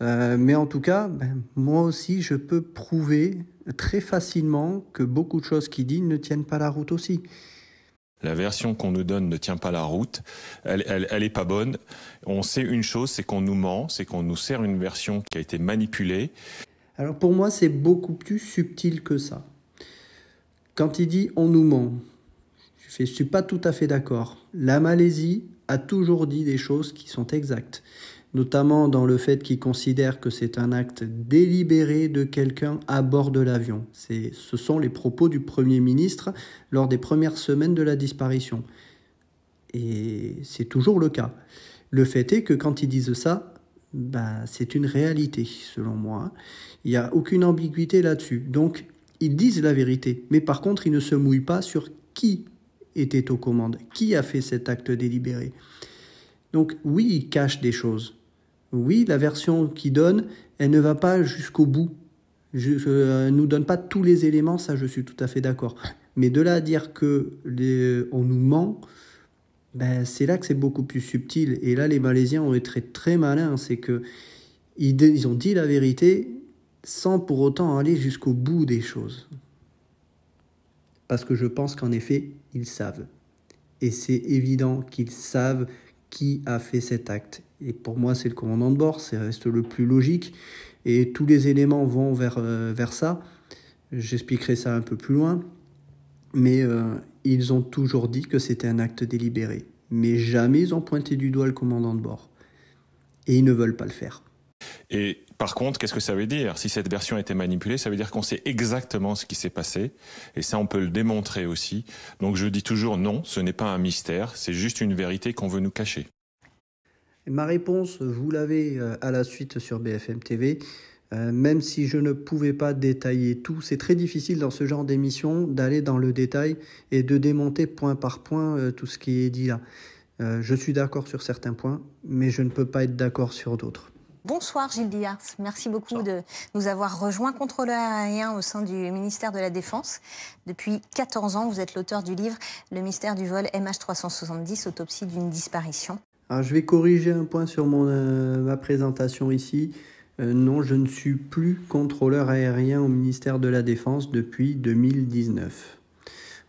mais en tout cas, moi aussi, je peux prouver très facilement que beaucoup de choses qu'il dit ne tiennent pas la route aussi. La version qu'on nous donne ne tient pas la route, elle est pas bonne. On sait une chose, c'est qu'on nous ment, c'est qu'on nous sert une version qui a été manipulée. Alors pour moi, c'est beaucoup plus subtil que ça. Quand il dit « on nous ment », je ne suis pas tout à fait d'accord. La Malaisie a toujours dit des choses qui sont exactes, notamment dans le fait qu'il considère que c'est un acte délibéré de quelqu'un à bord de l'avion. Ce sont les propos du Premier ministre lors des premières semaines de la disparition. Et c'est toujours le cas. Le fait est que quand ils disent ça, c'est une réalité, selon moi. Il n'y a aucune ambiguïté là-dessus. Donc, ils disent la vérité. Mais par contre, ils ne se mouillent pas sur qui était aux commandes, qui a fait cet acte délibéré. Donc, oui, ils cachent des choses. Oui, la version qu'ils donnent, elle ne va pas jusqu'au bout. Elle ne nous donne pas tous les éléments, ça je suis tout à fait d'accord. Mais de là à dire qu'on nous ment, c'est là que c'est beaucoup plus subtil. Et là, les Malaisiens ont été très malins. C'est qu'ils ont dit la vérité sans pour autant aller jusqu'au bout des choses. Parce que je pense qu'en effet, ils savent. Et c'est évident qu'ils savent qui a fait cet acte. Et pour moi, c'est le commandant de bord, ça reste le plus logique. Et tous les éléments vont vers ça. J'expliquerai ça un peu plus loin. Mais ils ont toujours dit que c'était un acte délibéré. Mais jamais ils ont pointé du doigt le commandant de bord. Et ils ne veulent pas le faire. Et par contre, qu'est-ce que ça veut dire ? Si cette version a été manipulée, ça veut dire qu'on sait exactement ce qui s'est passé. Et ça, on peut le démontrer aussi. Donc je dis toujours non, ce n'est pas un mystère, c'est juste une vérité qu'on veut nous cacher. Ma réponse, vous l'avez à la suite sur BFM TV. Même si je ne pouvais pas détailler tout, c'est très difficile dans ce genre d'émission d'aller dans le détail et de démonter point par point tout ce qui est dit là. Je suis d'accord sur certains points, mais je ne peux pas être d'accord sur d'autres. Bonsoir Gilles Diars, merci beaucoup de nous avoir rejoints, contrôleur aérien au sein du ministère de la Défense. Depuis 14 ans, vous êtes l'auteur du livre « Le mystère du vol MH370, autopsie d'une disparition ». Alors, je vais corriger un point sur ma présentation ici. Non, je ne suis plus contrôleur aérien au ministère de la Défense depuis 2019.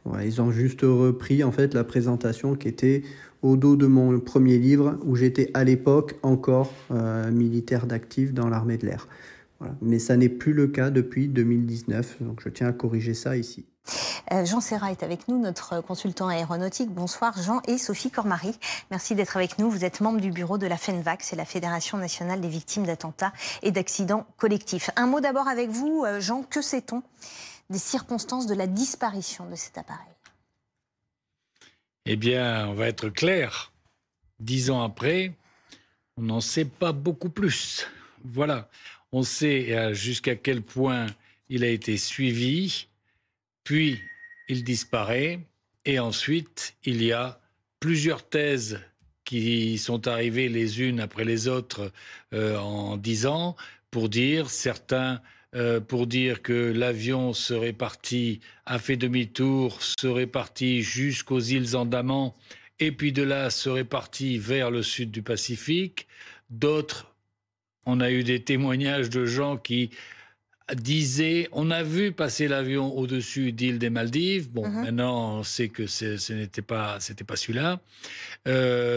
Voilà, ils ont juste repris en fait la présentation qui était au dos de mon premier livre où j'étais à l'époque encore militaire d'actif dans l'armée de l'air. Voilà. Mais ça n'est plus le cas depuis 2019, donc je tiens à corriger ça ici. Jean Serra est avec nous, notre consultant aéronautique. Bonsoir Jean et Sophie Cormary. Merci d'être avec nous. Vous êtes membre du bureau de la FENVAC, c'est la Fédération nationale des victimes d'attentats et d'accidents collectifs. Un mot d'abord avec vous, Jean. Que sait-on des circonstances de la disparition de cet appareil ? Eh bien, on va être clair. 10 ans après, on n'en sait pas beaucoup plus. Voilà. On sait jusqu'à quel point il a été suivi, puis il disparaît, et ensuite, il y a plusieurs thèses qui sont arrivées les unes après les autres en 10 ans, pour dire que l'avion serait parti, a fait demi-tour, serait parti jusqu'aux îles Andaman, et puis de là serait parti vers le sud du Pacifique. D'autres, on a eu des témoignages de gens qui disaient « on a vu passer l'avion au-dessus d'île des Maldives ». Bon, maintenant, on sait que c'était pas celui-là.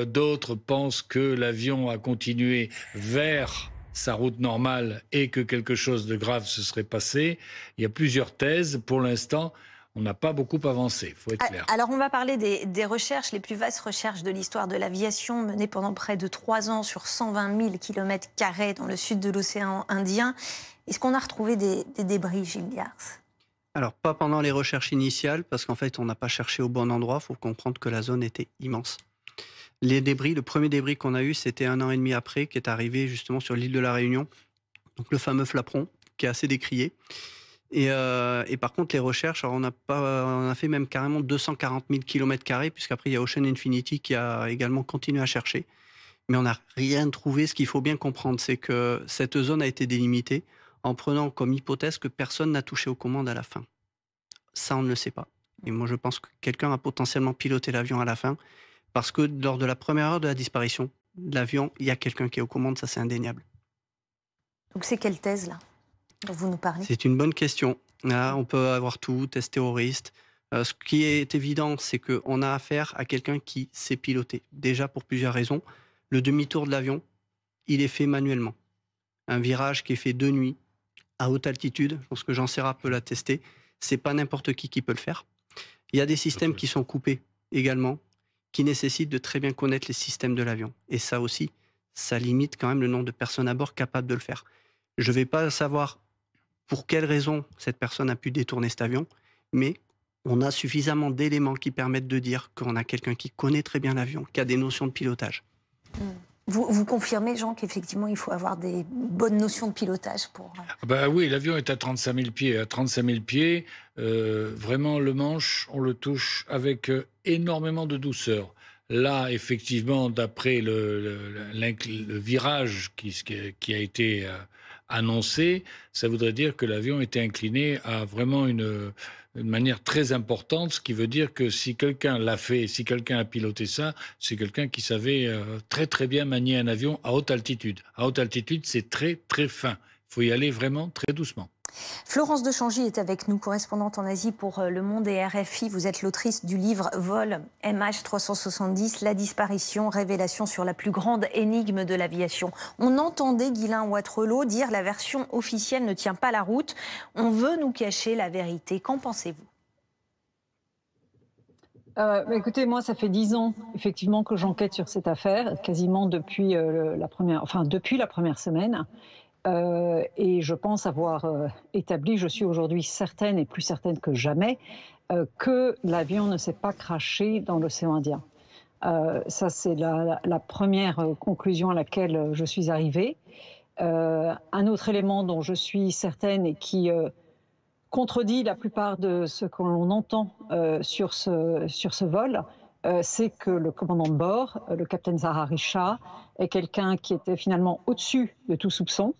D'autres pensent que l'avion a continué vers sa route normale et que quelque chose de grave se serait passé. Il y a plusieurs thèses. Pour l'instant, on n'a pas beaucoup avancé, il faut être clair. Alors, on va parler des recherches, les plus vastes recherches de l'histoire de l'aviation menées pendant près de 3 ans sur 120 000 km² dans le sud de l'océan Indien. Est-ce qu'on a retrouvé des débris, Gilles Liars? Alors, pas pendant les recherches initiales, parce qu'en fait, on n'a pas cherché au bon endroit. Il faut comprendre que la zone était immense. Les débris, le premier débris qu'on a eu, c'était 1 an et demi après, qui est arrivé justement sur l'île de la Réunion. Donc, le fameux flaperon, qui est assez décrié. Et par contre, les recherches, alors on a fait même carrément 240 000 km², puisqu'après, il y a Ocean Infinity qui a également continué à chercher. Mais on n'a rien trouvé. Ce qu'il faut bien comprendre, c'est que cette zone a été délimitée en prenant comme hypothèse que personne n'a touché aux commandes à la fin. Ça, on ne le sait pas. Et moi, je pense que quelqu'un a potentiellement piloté l'avion à la fin, parce que lors de la première heure de la disparition de l'avion, il y a quelqu'un qui est aux commandes, ça c'est indéniable. Donc c'est quelle thèse, là, dont vous nous parlez? C'est une bonne question. Là, on peut avoir tout, thèse terroriste. Ce qui est évident, c'est qu'on a affaire à quelqu'un qui sait piloter. Déjà pour plusieurs raisons. Le demi-tour de l'avion, il est fait manuellement. Un virage qui est fait de nuit, à haute altitude, je pense que Jean Serra peut l'attester, c'est pas n'importe qui peut le faire. Il y a des systèmes qui sont coupés également, qui nécessitent de très bien connaître les systèmes de l'avion. Et ça aussi, ça limite quand même le nombre de personnes à bord capables de le faire. Je ne vais pas savoir pour quelle raison cette personne a pu détourner cet avion, mais on a suffisamment d'éléments qui permettent de dire qu'on a quelqu'un qui connaît très bien l'avion, qui a des notions de pilotage. Vous confirmez, Jean, qu'effectivement, il faut avoir des bonnes notions de pilotage pour... Oui, l'avion est à 35 000 pieds. À 35 000 pieds, vraiment, le manche, on le touche avec énormément de douceur. Là, effectivement, d'après le virage qui a été annoncé, ça voudrait dire que l'avion était incliné à vraiment une manière très importante, ce qui veut dire que si quelqu'un l'a fait, si quelqu'un a piloté ça, c'est quelqu'un qui savait très très bien manier un avion à haute altitude. À haute altitude, c'est très très fin. Il faut y aller vraiment très doucement. Florence de Changy est avec nous, correspondante en Asie pour Le Monde et RFI. Vous êtes l'autrice du livre Vol MH370, la disparition, révélation sur la plus grande énigme de l'aviation. On entendait Guylain Watrelot dire la version officielle ne tient pas la route. On veut nous cacher la vérité. Qu'en pensez-vous? Écoutez, moi, ça fait 10 ans, effectivement, que j'enquête sur cette affaire, quasiment depuis la première semaine. Et je pense avoir établi, je suis aujourd'hui certaine et plus certaine que jamais, que l'avion ne s'est pas crashé dans l'océan Indien. Ça, c'est la première conclusion à laquelle je suis arrivée. Un autre élément dont je suis certaine et qui contredit la plupart de ce que l'on entend sur ce vol, c'est que le commandant de bord, le capitaine Zahari Shah, est quelqu'un qui était finalement au-dessus de tout soupçon,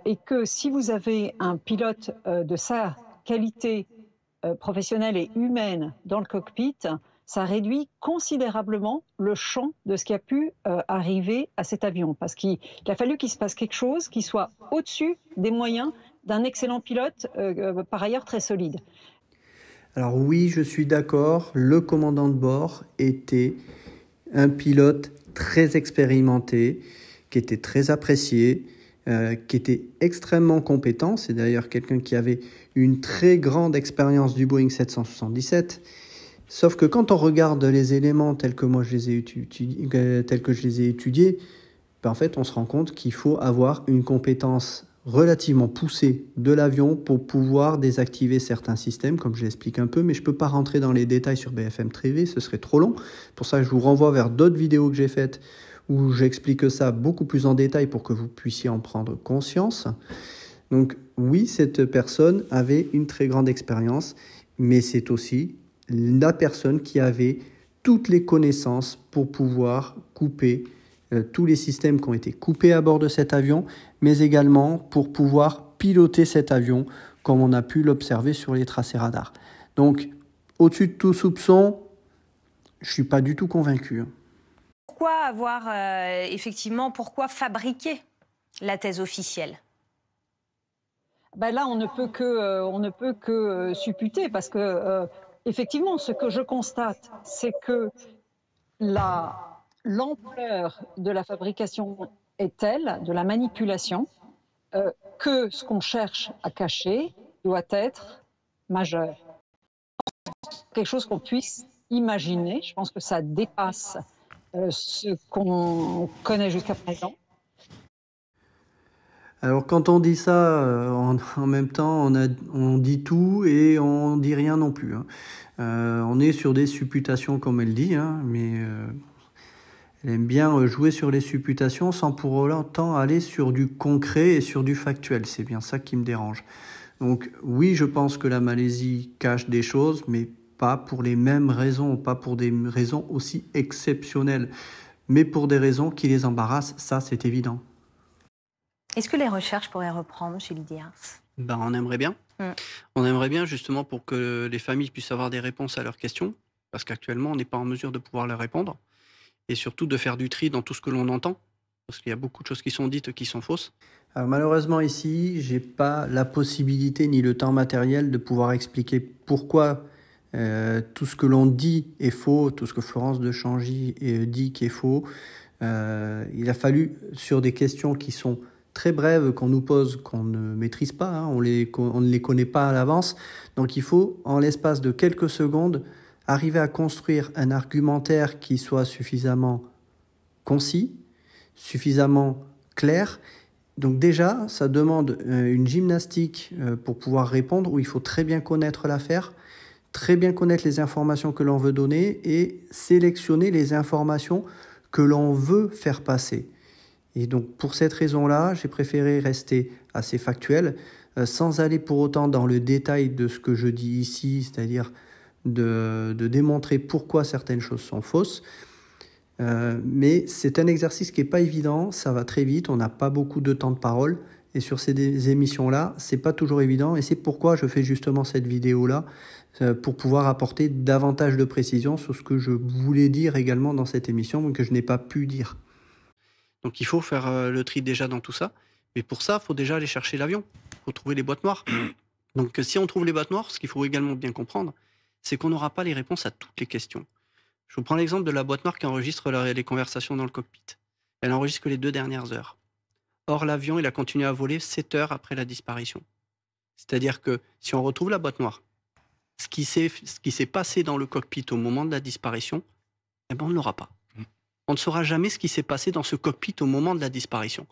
et que si vous avez un pilote de sa qualité professionnelle et humaine dans le cockpit, ça réduit considérablement le champ de ce qui a pu arriver à cet avion, parce qu'il a fallu qu'il se passe quelque chose qui soit au-dessus des moyens d'un excellent pilote, par ailleurs très solide. Alors oui, je suis d'accord, le commandant de bord était un pilote très expérimenté, qui était très apprécié, qui était extrêmement compétent. C'est d'ailleurs quelqu'un qui avait une très grande expérience du Boeing 777. Sauf que quand on regarde les éléments tels que moi je les ai étudiés, en fait, on se rend compte qu'il faut avoir une compétence relativement poussée de l'avion pour pouvoir désactiver certains systèmes, comme je l'explique un peu, mais je ne peux pas rentrer dans les détails sur BFM TV, ce serait trop long. Pour ça, je vous renvoie vers d'autres vidéos que j'ai faites où j'explique ça beaucoup plus en détail pour que vous puissiez en prendre conscience. Donc oui, cette personne avait une très grande expérience, mais c'est aussi la personne qui avait toutes les connaissances pour pouvoir couper tous les systèmes qui ont été coupés à bord de cet avion, mais également pour pouvoir piloter cet avion comme on a pu l'observer sur les tracés radars. Donc, au-dessus de tout soupçon, je ne suis pas du tout convaincu. pourquoi avoir effectivement, pourquoi fabriquer la thèse officielle? Ben là, on ne peut que supputer parce que effectivement, ce que je constate, c'est que l'ampleur de la fabrication est telle, de la manipulation, que ce qu'on cherche à cacher doit être majeur. Quelque chose qu'on puisse imaginer. Je pense que ça dépasse ce qu'on connaît jusqu'à présent. Alors quand on dit ça, en même temps, on dit tout et on dit rien non plus. Hein. On est sur des supputations, comme elle dit, hein, mais elle aime bien jouer sur les supputations sans pour autant aller sur du concret et sur du factuel. C'est bien ça qui me dérange. Donc oui, je pense que la Malaisie cache des choses, mais pas pour les mêmes raisons, pas pour des raisons aussi exceptionnelles, mais pour des raisons qui les embarrassent, ça c'est évident. Est-ce que les recherches pourraient reprendre, Gilles Diars? On aimerait bien. On aimerait bien justement pour que les familles puissent avoir des réponses à leurs questions, parce qu'actuellement on n'est pas en mesure de pouvoir leur répondre, et surtout de faire du tri dans tout ce que l'on entend, parce qu'il y a beaucoup de choses qui sont dites qui sont fausses. Alors malheureusement ici, j'ai pas la possibilité ni le temps matériel de pouvoir expliquer pourquoi tout ce que l'on dit est faux, tout ce que Florence de Changy dit qui est faux. Il a fallu, sur des questions qui sont très brèves qu'on nous pose, qu'on ne maîtrise pas, hein, on ne les connaît pas à l'avance, donc il faut, en l'espace de quelques secondes, arriver à construire un argumentaire qui soit suffisamment concis, suffisamment clair. Donc déjà, ça demande une gymnastique pour pouvoir répondre, où il faut très bien connaître l'affaire, très bien connaître les informations que l'on veut donner et sélectionner les informations que l'on veut faire passer. Et donc pour cette raison-là, j'ai préféré rester assez factuel, sans aller pour autant dans le détail de ce que je dis ici, c'est-à-dire de démontrer pourquoi certaines choses sont fausses. Mais c'est un exercice qui n'est pas évident, ça va très vite, on n'a pas beaucoup de temps de parole. Et sur ces émissions-là, c'est pas toujours évident. Et c'est pourquoi je fais justement cette vidéo-là, pour pouvoir apporter davantage de précision sur ce que je voulais dire également dans cette émission, mais que je n'ai pas pu dire. Donc il faut faire le tri déjà dans tout ça. Mais pour ça, il faut déjà aller chercher l'avion. Il faut trouver les boîtes noires. Donc si on trouve les boîtes noires, ce qu'il faut également bien comprendre, c'est qu'on n'aura pas les réponses à toutes les questions. Je vous prends l'exemple de la boîte noire qui enregistre les conversations dans le cockpit. Elle enregistre que les 2 dernières heures. Or, l'avion, il a continué à voler 7 heures après la disparition. C'est-à-dire que si on retrouve la boîte noire, ce qui s'est passé dans le cockpit au moment de la disparition, eh ben on ne l'aura pas. On ne saura jamais ce qui s'est passé dans ce cockpit au moment de la disparition.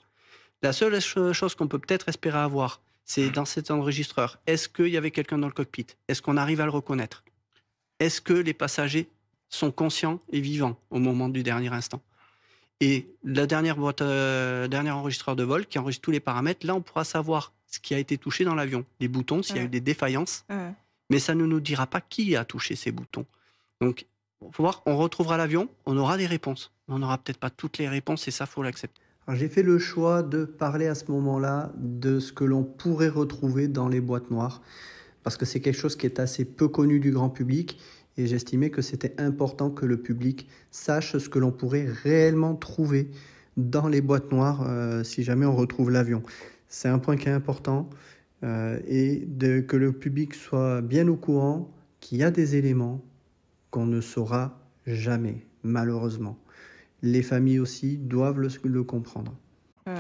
La seule chose qu'on peut peut-être espérer avoir, c'est dans cet enregistreur, est-ce qu'il y avait quelqu'un dans le cockpit? Est-ce qu'on arrive à le reconnaître? Est-ce que les passagers sont conscients et vivants au moment du dernier instant? Et la dernier enregistreur de vol qui enregistre tous les paramètres, là on pourra savoir ce qui a été touché dans l'avion, les boutons, s'il y a eu des défaillances, mais ça ne nous dira pas qui a touché ces boutons. Donc, il faut voir, on retrouvera l'avion, on aura des réponses, mais on n'aura peut-être pas toutes les réponses et ça, il faut l'accepter. J'ai fait le choix de parler à ce moment-là de ce que l'on pourrait retrouver dans les boîtes noires, parce que c'est quelque chose qui est assez peu connu du grand public, et j'estimais que c'était important que le public sache ce que l'on pourrait réellement trouver dans les boîtes noires si jamais on retrouve l'avion. C'est un point qui est important, que le public soit bien au courant qu'il y a des éléments qu'on ne saura jamais, malheureusement. Les familles aussi doivent le comprendre.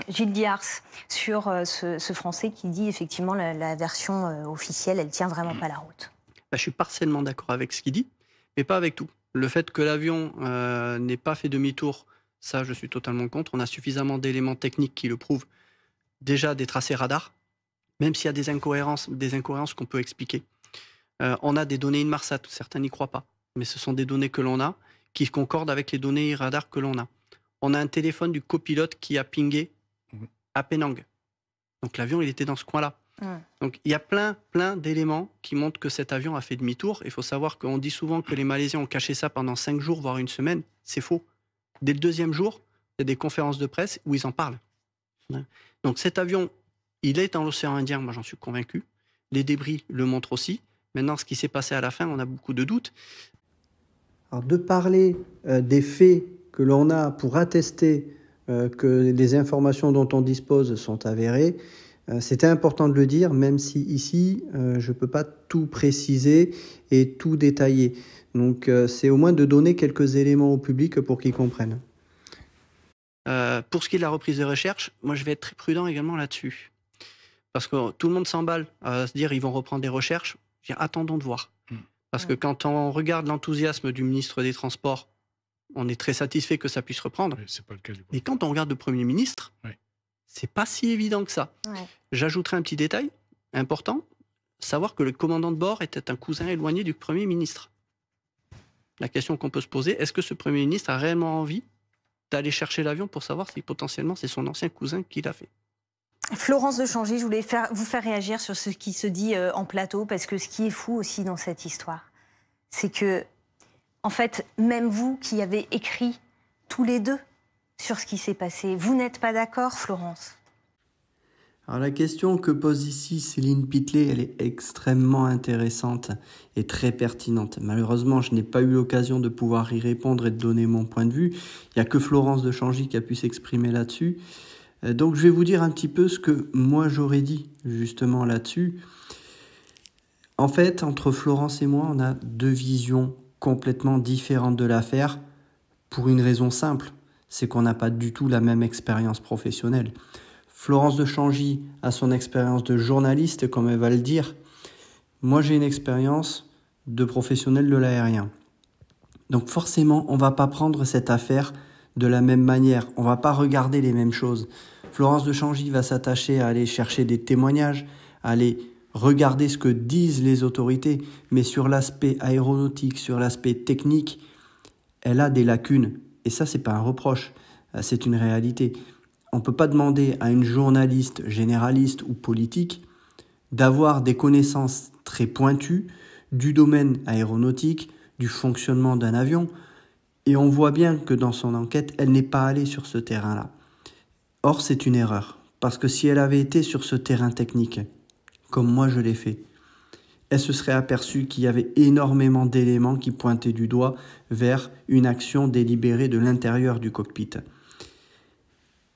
Gilles Diars, sur ce Français qui dit effectivement la version officielle, elle tient vraiment pas la route. Je suis partiellement d'accord avec ce qu'il dit, mais pas avec tout. Le fait que l'avion n'ait pas fait demi-tour, ça je suis totalement contre. On a suffisamment d'éléments techniques qui le prouvent. Déjà des tracés radars, même s'il y a des incohérences qu'on peut expliquer. On a des données Inmarsat, certains n'y croient pas, mais ce sont des données que l'on a, qui concordent avec les données radar que l'on a. On a un téléphone du copilote qui a pingé à Penang. Donc l'avion, il était dans ce coin-là. Donc il y a plein d'éléments qui montrent que cet avion a fait demi-tour. Il faut savoir qu'on dit souvent que les Malaisiens ont caché ça pendant 5 jours, voire une semaine. C'est faux. Dès le 2e jour, il y a des conférences de presse où ils en parlent. Donc cet avion, il est dans l'océan Indien, moi j'en suis convaincu. Les débris le montrent aussi. Maintenant, ce qui s'est passé à la fin, on a beaucoup de doutes. Alors, de parler des faits que l'on a pour attester que les informations dont on dispose sont avérées, c'était important de le dire, même si ici, je ne peux pas tout préciser et tout détailler. Donc, c'est au moins de donner quelques éléments au public pour qu'ils comprennent. Pour ce qui est de la reprise de recherche, moi, je vais être très prudent également là-dessus. Parce que tout le monde s'emballe à se dire ils vont reprendre des recherches. Je dis, attendons de voir. Parce que quand on regarde l'enthousiasme du ministre des Transports, on est très satisfait que ça puisse reprendre. Oui, c'est pas le cas du Et quand on regarde le Premier ministre, c'est pas si évident que ça. Ouais. J'ajouterai un petit détail important, savoir que le commandant de bord était un cousin éloigné du Premier ministre. La question qu'on peut se poser, est-ce que ce Premier ministre a réellement envie d'aller chercher l'avion pour savoir si potentiellement c'est son ancien cousin qui l'a fait? Florence de Changy, je voulais vous faire réagir sur ce qui se dit en plateau, parce que ce qui est fou aussi dans cette histoire, c'est que, en fait, même vous qui avez écrit tous les deux sur ce qui s'est passé, vous n'êtes pas d'accord, Florence? Alors la question que pose ici Céline Pitlet, elle est extrêmement intéressante et très pertinente. Malheureusement, je n'ai pas eu l'occasion de pouvoir y répondre et de donner mon point de vue. Il n'y a que Florence de Changy qui a pu s'exprimer là-dessus. Donc je vais vous dire un petit peu ce que moi j'aurais dit justement là-dessus. En fait, entre Florence et moi, on a deux visions complètement différentes de l'affaire pour une raison simple, c'est qu'on n'a pas du tout la même expérience professionnelle. Florence de Changy a son expérience de journaliste, comme elle va le dire. Moi, j'ai une expérience de professionnel de l'aérien. Donc forcément, on ne va pas prendre cette affaire de la même manière. On ne va pas regarder les mêmes choses. Florence de Changy va s'attacher à aller chercher des témoignages, à aller regarder ce que disent les autorités, mais sur l'aspect aéronautique, sur l'aspect technique, elle a des lacunes. Et ça, c'est pas un reproche, c'est une réalité. On ne peut pas demander à une journaliste généraliste ou politique d'avoir des connaissances très pointues du domaine aéronautique, du fonctionnement d'un avion. Et on voit bien que dans son enquête, elle n'est pas allée sur ce terrain-là. Or, c'est une erreur, parce que si elle avait été sur ce terrain technique, comme moi je l'ai fait, elle se serait aperçue qu'il y avait énormément d'éléments qui pointaient du doigt vers une action délibérée de l'intérieur du cockpit.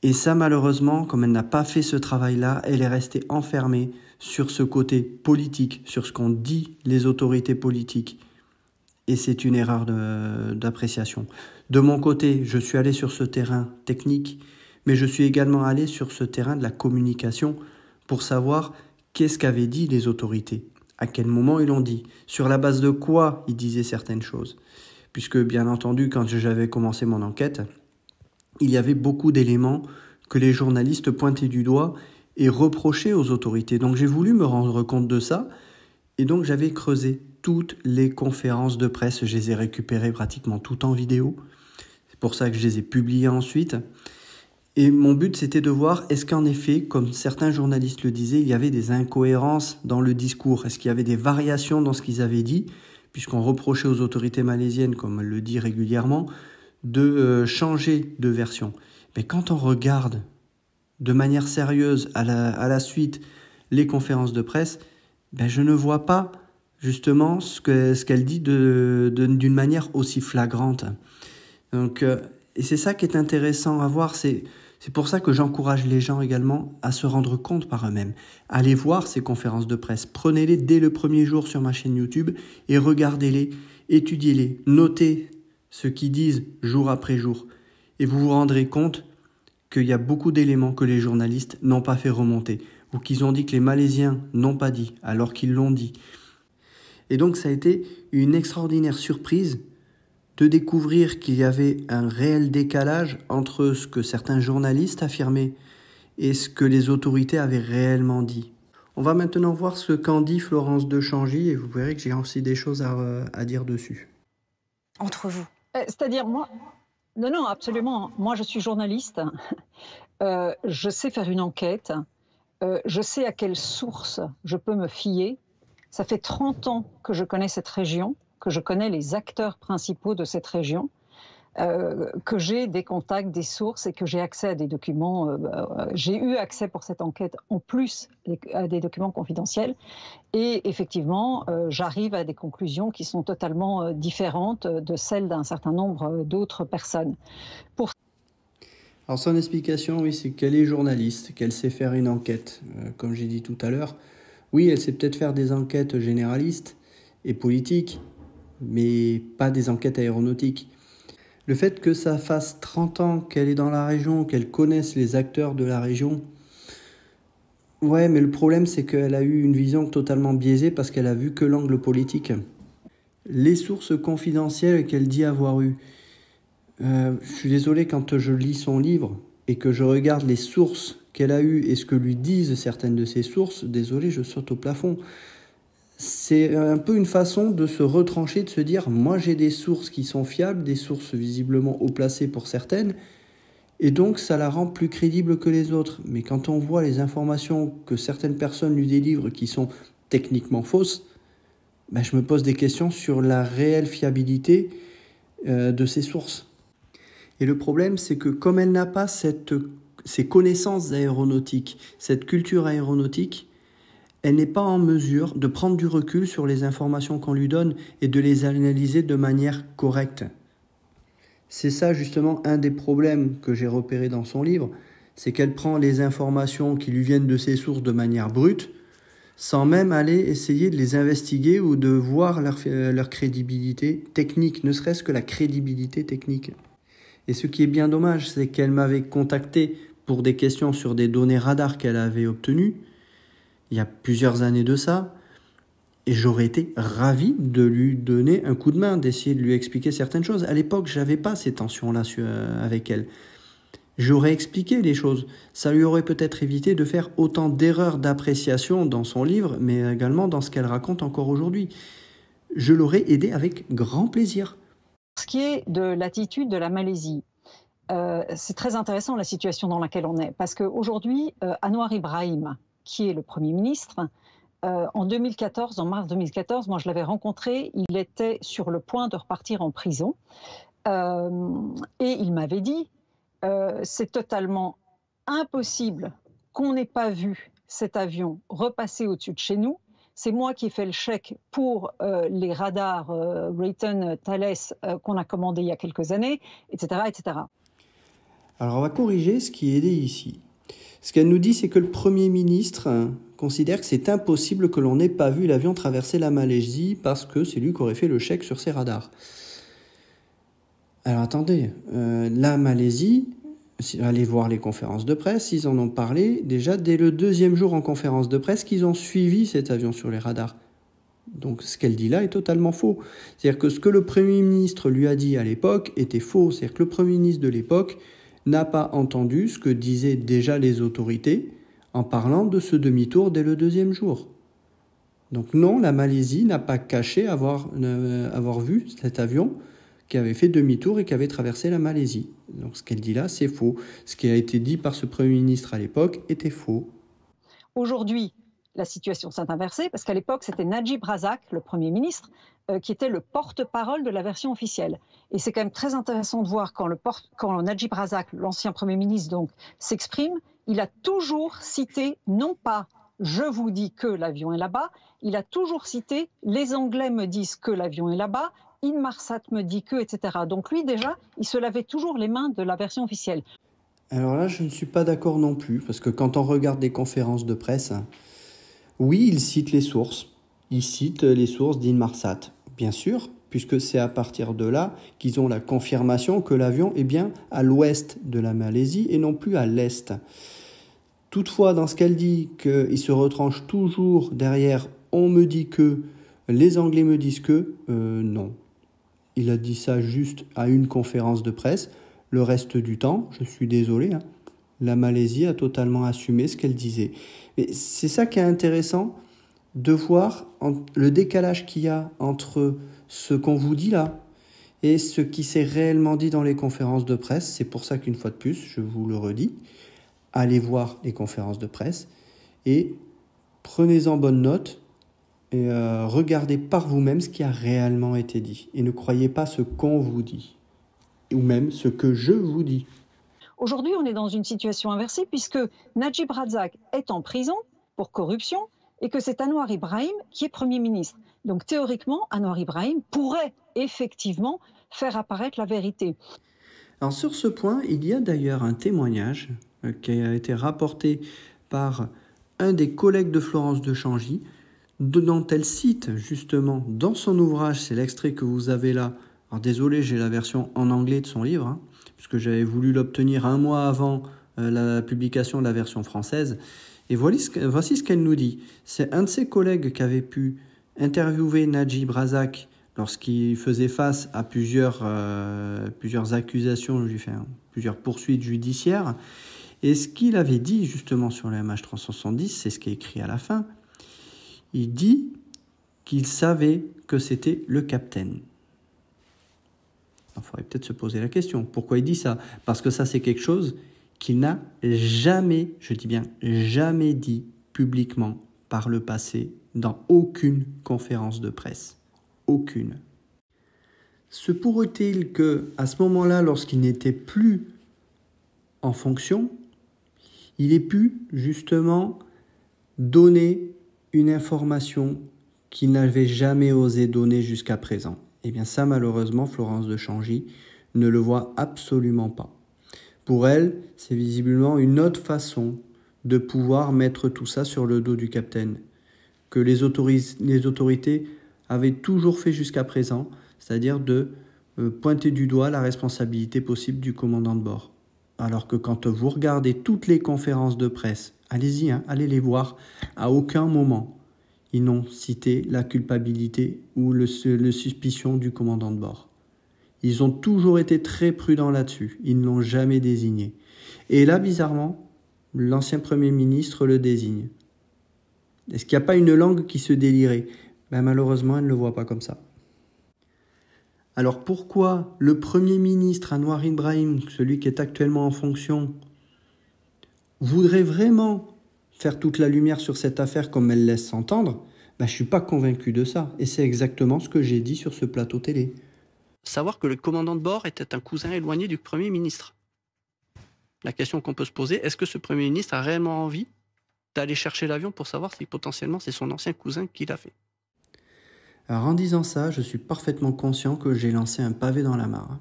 Et ça, malheureusement, comme elle n'a pas fait ce travail-là, elle est restée enfermée sur ce côté politique, sur ce qu'ont dit les autorités politiques. Et c'est une erreur d'appréciation. De mon côté, je suis allé sur ce terrain technique, mais je suis également allé sur ce terrain de la communication pour savoir qu'est-ce qu'avaient dit les autorités, à quel moment ils l'ont dit, sur la base de quoi ils disaient certaines choses. Puisque, bien entendu, quand j'avais commencé mon enquête, il y avait beaucoup d'éléments que les journalistes pointaient du doigt et reprochaient aux autorités. Donc j'ai voulu me rendre compte de ça, et donc j'avais creusé toutes les conférences de presse, je les ai récupérées pratiquement toutes en vidéo. C'est pour ça que je les ai publiées ensuite. Et mon but, c'était de voir, est-ce qu'en effet, comme certains journalistes le disaient, il y avait des incohérences dans le discours? Est-ce qu'il y avait des variations dans ce qu'ils avaient dit? Puisqu'on reprochait aux autorités malaisiennes, comme elle le dit régulièrement, de changer de version. Mais quand on regarde de manière sérieuse à la suite les conférences de presse, je ne vois pas justement ce qu'elle dit d'une manière aussi flagrante. Donc, et c'est ça qui est intéressant à voir, c'est pour ça que j'encourage les gens également à se rendre compte par eux-mêmes. Allez voir ces conférences de presse, prenez-les dès le premier jour sur ma chaîne YouTube et regardez-les, étudiez-les, notez ce qu'ils disent jour après jour. Et vous vous rendrez compte qu'il y a beaucoup d'éléments que les journalistes n'ont pas fait remonter, ou qu'ils ont dit que les Malaisiens n'ont pas dit, alors qu'ils l'ont dit. Et donc ça a été une extraordinaire surprise de découvrir qu'il y avait un réel décalage entre ce que certains journalistes affirmaient et ce que les autorités avaient réellement dit. On va maintenant voir ce qu'en dit Florence de Changy, et vous verrez que j'ai aussi des choses à dire dessus. Entre vous. C'est-à-dire, moi... Non, absolument. Moi, je suis journaliste. Je sais faire une enquête. Je sais à quelle source je peux me fier. Ça fait 30 ans que je connais cette région, que je connais les acteurs principaux de cette région. que j'ai des contacts, des sources et que j'ai accès à des documents. J'ai eu accès pour cette enquête en plus à des documents confidentiels. Et effectivement, j'arrive à des conclusions qui sont totalement différentes de celles d'un certain nombre d'autres personnes. Alors son explication, oui, c'est qu'elle est journaliste, qu'elle sait faire une enquête. Comme j'ai dit tout à l'heure, oui, elle sait peut-être faire des enquêtes généralistes et politiques, mais pas des enquêtes aéronautiques. Le fait que ça fasse 30 ans qu'elle est dans la région, qu'elle connaisse les acteurs de la région, ouais, mais le problème c'est qu'elle a eu une vision totalement biaisée parce qu'elle a vu que l'angle politique. Les sources confidentielles qu'elle dit avoir eues, je suis désolé, quand je lis son livre et que je regarde les sources qu'elle a eues et ce que lui disent certaines de ces sources, désolé, je saute au plafond. C'est un peu une façon de se retrancher, de se dire « moi j'ai des sources qui sont fiables, des sources visiblement haut placées pour certaines, et donc ça la rend plus crédible que les autres. » Mais quand on voit les informations que certaines personnes lui délivrent qui sont techniquement fausses, ben je me pose des questions sur la réelle fiabilité de ces sources. Et le problème, c'est que comme elle n'a pas ces connaissances aéronautiques, cette culture aéronautique, elle n'est pas en mesure de prendre du recul sur les informations qu'on lui donne et de les analyser de manière correcte. C'est ça justement un des problèmes que j'ai repéré dans son livre, c'est qu'elle prend les informations qui lui viennent de ses sources de manière brute, sans même aller essayer de les investiguer ou de voir leur crédibilité technique, ne serait-ce que la crédibilité technique. Et ce qui est bien dommage, c'est qu'elle m'avait contacté pour des questions sur des données radars qu'elle avait obtenues, il y a plusieurs années de ça, et j'aurais été ravi de lui donner un coup de main, d'essayer de lui expliquer certaines choses. À l'époque, je n'avais pas ces tensions-là avec elle. J'aurais expliqué les choses. Ça lui aurait peut-être évité de faire autant d'erreurs d'appréciation dans son livre, mais également dans ce qu'elle raconte encore aujourd'hui. Je l'aurais aidé avec grand plaisir. Ce qui est de l'attitude de la Malaisie, c'est très intéressant la situation dans laquelle on est, parce qu'aujourd'hui, Anwar Ibrahim, qui est le Premier ministre, en 2014, en mars 2014, moi je l'avais rencontré, il était sur le point de repartir en prison, et il m'avait dit, c'est totalement impossible qu'on n'ait pas vu cet avion repasser au-dessus de chez nous. C'est moi qui ai fait le chèque pour les radars Raytheon Thales qu'on a commandés il y a quelques années, etc., etc. Alors on va corriger ce qui est dit ici. Ce qu'elle nous dit, c'est que le Premier ministre considère que c'est impossible que l'on n'ait pas vu l'avion traverser la Malaisie parce que c'est lui qui aurait fait le chèque sur ses radars. Alors attendez, la Malaisie, allez voir les conférences de presse, ils en ont parlé déjà dès le deuxième jour en conférence de presse qu'ils ont suivi cet avion sur les radars. Donc ce qu'elle dit là est totalement faux. C'est-à-dire que ce que le Premier ministre lui a dit à l'époque était faux. C'est-à-dire que le Premier ministre de l'époque n'a pas entendu ce que disaient déjà les autorités en parlant de ce demi-tour dès le deuxième jour. Donc non, la Malaisie n'a pas caché avoir vu cet avion qui avait fait demi-tour et qui avait traversé la Malaisie. Donc ce qu'elle dit là, c'est faux. Ce qui a été dit par ce Premier ministre à l'époque était faux. Aujourd'hui, la situation s'est inversée parce qu'à l'époque, c'était Najib Razak, le Premier ministre, qui était le porte-parole de la version officielle. Et c'est quand même très intéressant de voir quand Najib Razak, l'ancien Premier ministre, donc, s'exprime, il a toujours cité, non pas « je vous dis que l'avion est là-bas », il a toujours cité « les Anglais me disent que l'avion est là-bas », Inmarsat me dit que, etc. Donc lui, déjà, il se lavait toujours les mains de la version officielle. Alors là, je ne suis pas d'accord non plus, parce que quand on regarde des conférences de presse, oui, il cite les sources. Il cite les sources d'Inmarsat, bien sûr, puisque c'est à partir de là qu'ils ont la confirmation que l'avion est bien à l'ouest de la Malaisie et non plus à l'est. Toutefois, dans ce qu'elle dit, qu'il se retranche toujours derrière « on me dit que », les Anglais me disent que, non. Il a dit ça juste à une conférence de presse. Le reste du temps, je suis désolé, la Malaisie a totalement assumé ce qu'elle disait. Mais c'est ça qui est intéressant, de voir le décalage qu'il y a entre ce qu'on vous dit là et ce qui s'est réellement dit dans les conférences de presse. C'est pour ça qu'une fois de plus, je vous le redis, allez voir les conférences de presse et prenez-en bonne note et regardez par vous-même ce qui a réellement été dit. Et ne croyez pas ce qu'on vous dit. ou même ce que je vous dis. Aujourd'hui, on est dans une situation inversée puisque Najib Razak est en prison pour corruption et que c'est Anwar Ibrahim qui est Premier ministre. Donc théoriquement, Anwar Ibrahim pourrait effectivement faire apparaître la vérité. Alors sur ce point, il y a d'ailleurs un témoignage qui a été rapporté par un des collègues de Florence de Changy, dont elle cite justement dans son ouvrage, c'est l'extrait que vous avez là. Alors désolé, j'ai la version en anglais de son livre, puisque j'avais voulu l'obtenir un mois avant la publication de la version française. Et voici ce qu'elle nous dit. C'est un de ses collègues qui avait pu interviewer Najib Razak lorsqu'il faisait face à plusieurs accusations, plusieurs poursuites judiciaires. Et ce qu'il avait dit justement sur le MH370, c'est ce qui est écrit à la fin. Il dit qu'il savait que c'était le capitaine. Il faudrait peut-être se poser la question. Pourquoi il dit ça? Parce que ça, c'est quelque chose qu'il n'a jamais, je dis bien jamais dit publiquement par le passé dans aucune conférence de presse. Aucune. Se pourrait-il qu'à ce moment-là, lorsqu'il n'était plus en fonction, il ait pu justement donner une information qu'il n'avait jamais osé donner jusqu'à présent? Eh bien ça, malheureusement, Florence de Changy ne le voit absolument pas. Pour elle, c'est visiblement une autre façon de pouvoir mettre tout ça sur le dos du capitaine, que les autorités avaient toujours fait jusqu'à présent, c'est-à-dire de pointer du doigt la responsabilité possible du commandant de bord. Alors que quand vous regardez toutes les conférences de presse, allez-y, allez les voir, à aucun moment, ils n'ont cité la culpabilité ou le suspicion du commandant de bord. Ils ont toujours été très prudents là-dessus. Ils ne l'ont jamais désigné. Et là, bizarrement, l'ancien Premier ministre le désigne. Est-ce qu'il n'y a pas une langue qui se délirait? Malheureusement, elle ne le voit pas comme ça. Alors pourquoi le Premier ministre Anwar Ibrahim, celui qui est actuellement en fonction, voudrait vraiment faire toute la lumière sur cette affaire comme elle laisse s'entendre? Je ne suis pas convaincu de ça. Et c'est exactement ce que j'ai dit sur ce plateau télé. Savoir que le commandant de bord était un cousin éloigné du Premier ministre. La question qu'on peut se poser, est-ce que ce Premier ministre a réellement envie d'aller chercher l'avion pour savoir si potentiellement c'est son ancien cousin qui l'a fait? Alors en disant ça, je suis parfaitement conscient que j'ai lancé un pavé dans la mare.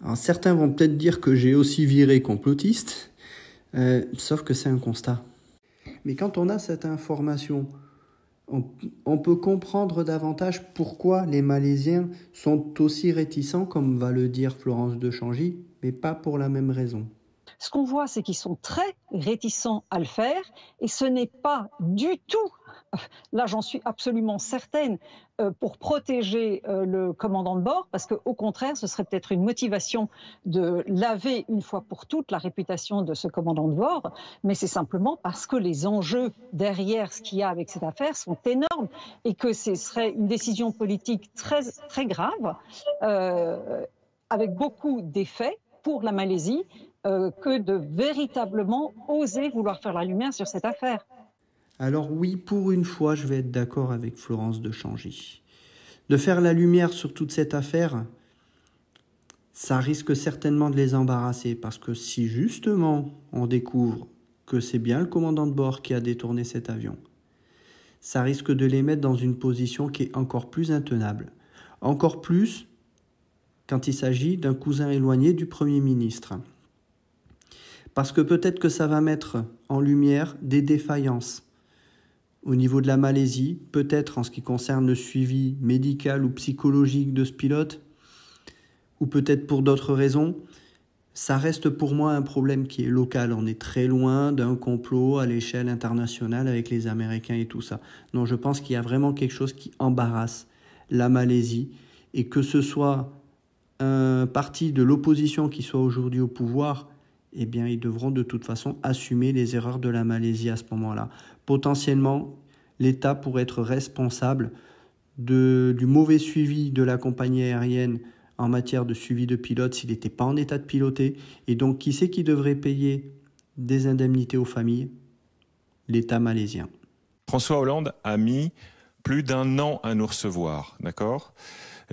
Alors certains vont peut-être dire que j'ai aussi viré complotiste, sauf que c'est un constat. Mais quand on a cette information, on peut comprendre davantage pourquoi les Malaisiens sont aussi réticents, comme va le dire Florence de Changy, mais pas pour la même raison. Ce qu'on voit, c'est qu'ils sont très réticents à le faire et ce n'est pas du tout, là j'en suis absolument certaine, pour protéger le commandant de bord, parce qu'au contraire, ce serait peut-être une motivation de laver une fois pour toutes la réputation de ce commandant de bord, mais c'est simplement parce que les enjeux derrière ce qu'il y a avec cette affaire sont énormes et que ce serait une décision politique très, très grave, avec beaucoup d'effets pour la Malaisie, que de véritablement oser vouloir faire la lumière sur cette affaire. Alors oui, pour une fois, je vais être d'accord avec Florence de Changy. De faire la lumière sur toute cette affaire, ça risque certainement de les embarrasser, parce que si justement on découvre que c'est bien le commandant de bord qui a détourné cet avion, ça risque de les mettre dans une position qui est encore plus intenable. Encore plus quand il s'agit d'un cousin éloigné du Premier ministre. Parce que peut-être que ça va mettre en lumière des défaillances au niveau de la Malaisie, peut-être en ce qui concerne le suivi médical ou psychologique de ce pilote, ou peut-être pour d'autres raisons. Ça reste pour moi un problème qui est local. On est très loin d'un complot à l'échelle internationale avec les Américains et tout ça. Non, je pense qu'il y a vraiment quelque chose qui embarrasse la Malaisie, et que ce soit un parti de l'opposition qui soit aujourd'hui au pouvoir, eh bien, ils devront de toute façon assumer les erreurs de la Malaisie à ce moment-là. Potentiellement, l'État pourrait être responsable du mauvais suivi de la compagnie aérienne en matière de suivi de pilote s'il n'était pas en état de piloter. Et donc, qui c'est qui devrait payer des indemnités aux familles? L'État malaisien. François Hollande a mis plus d'1 an à nous recevoir, d'accord ?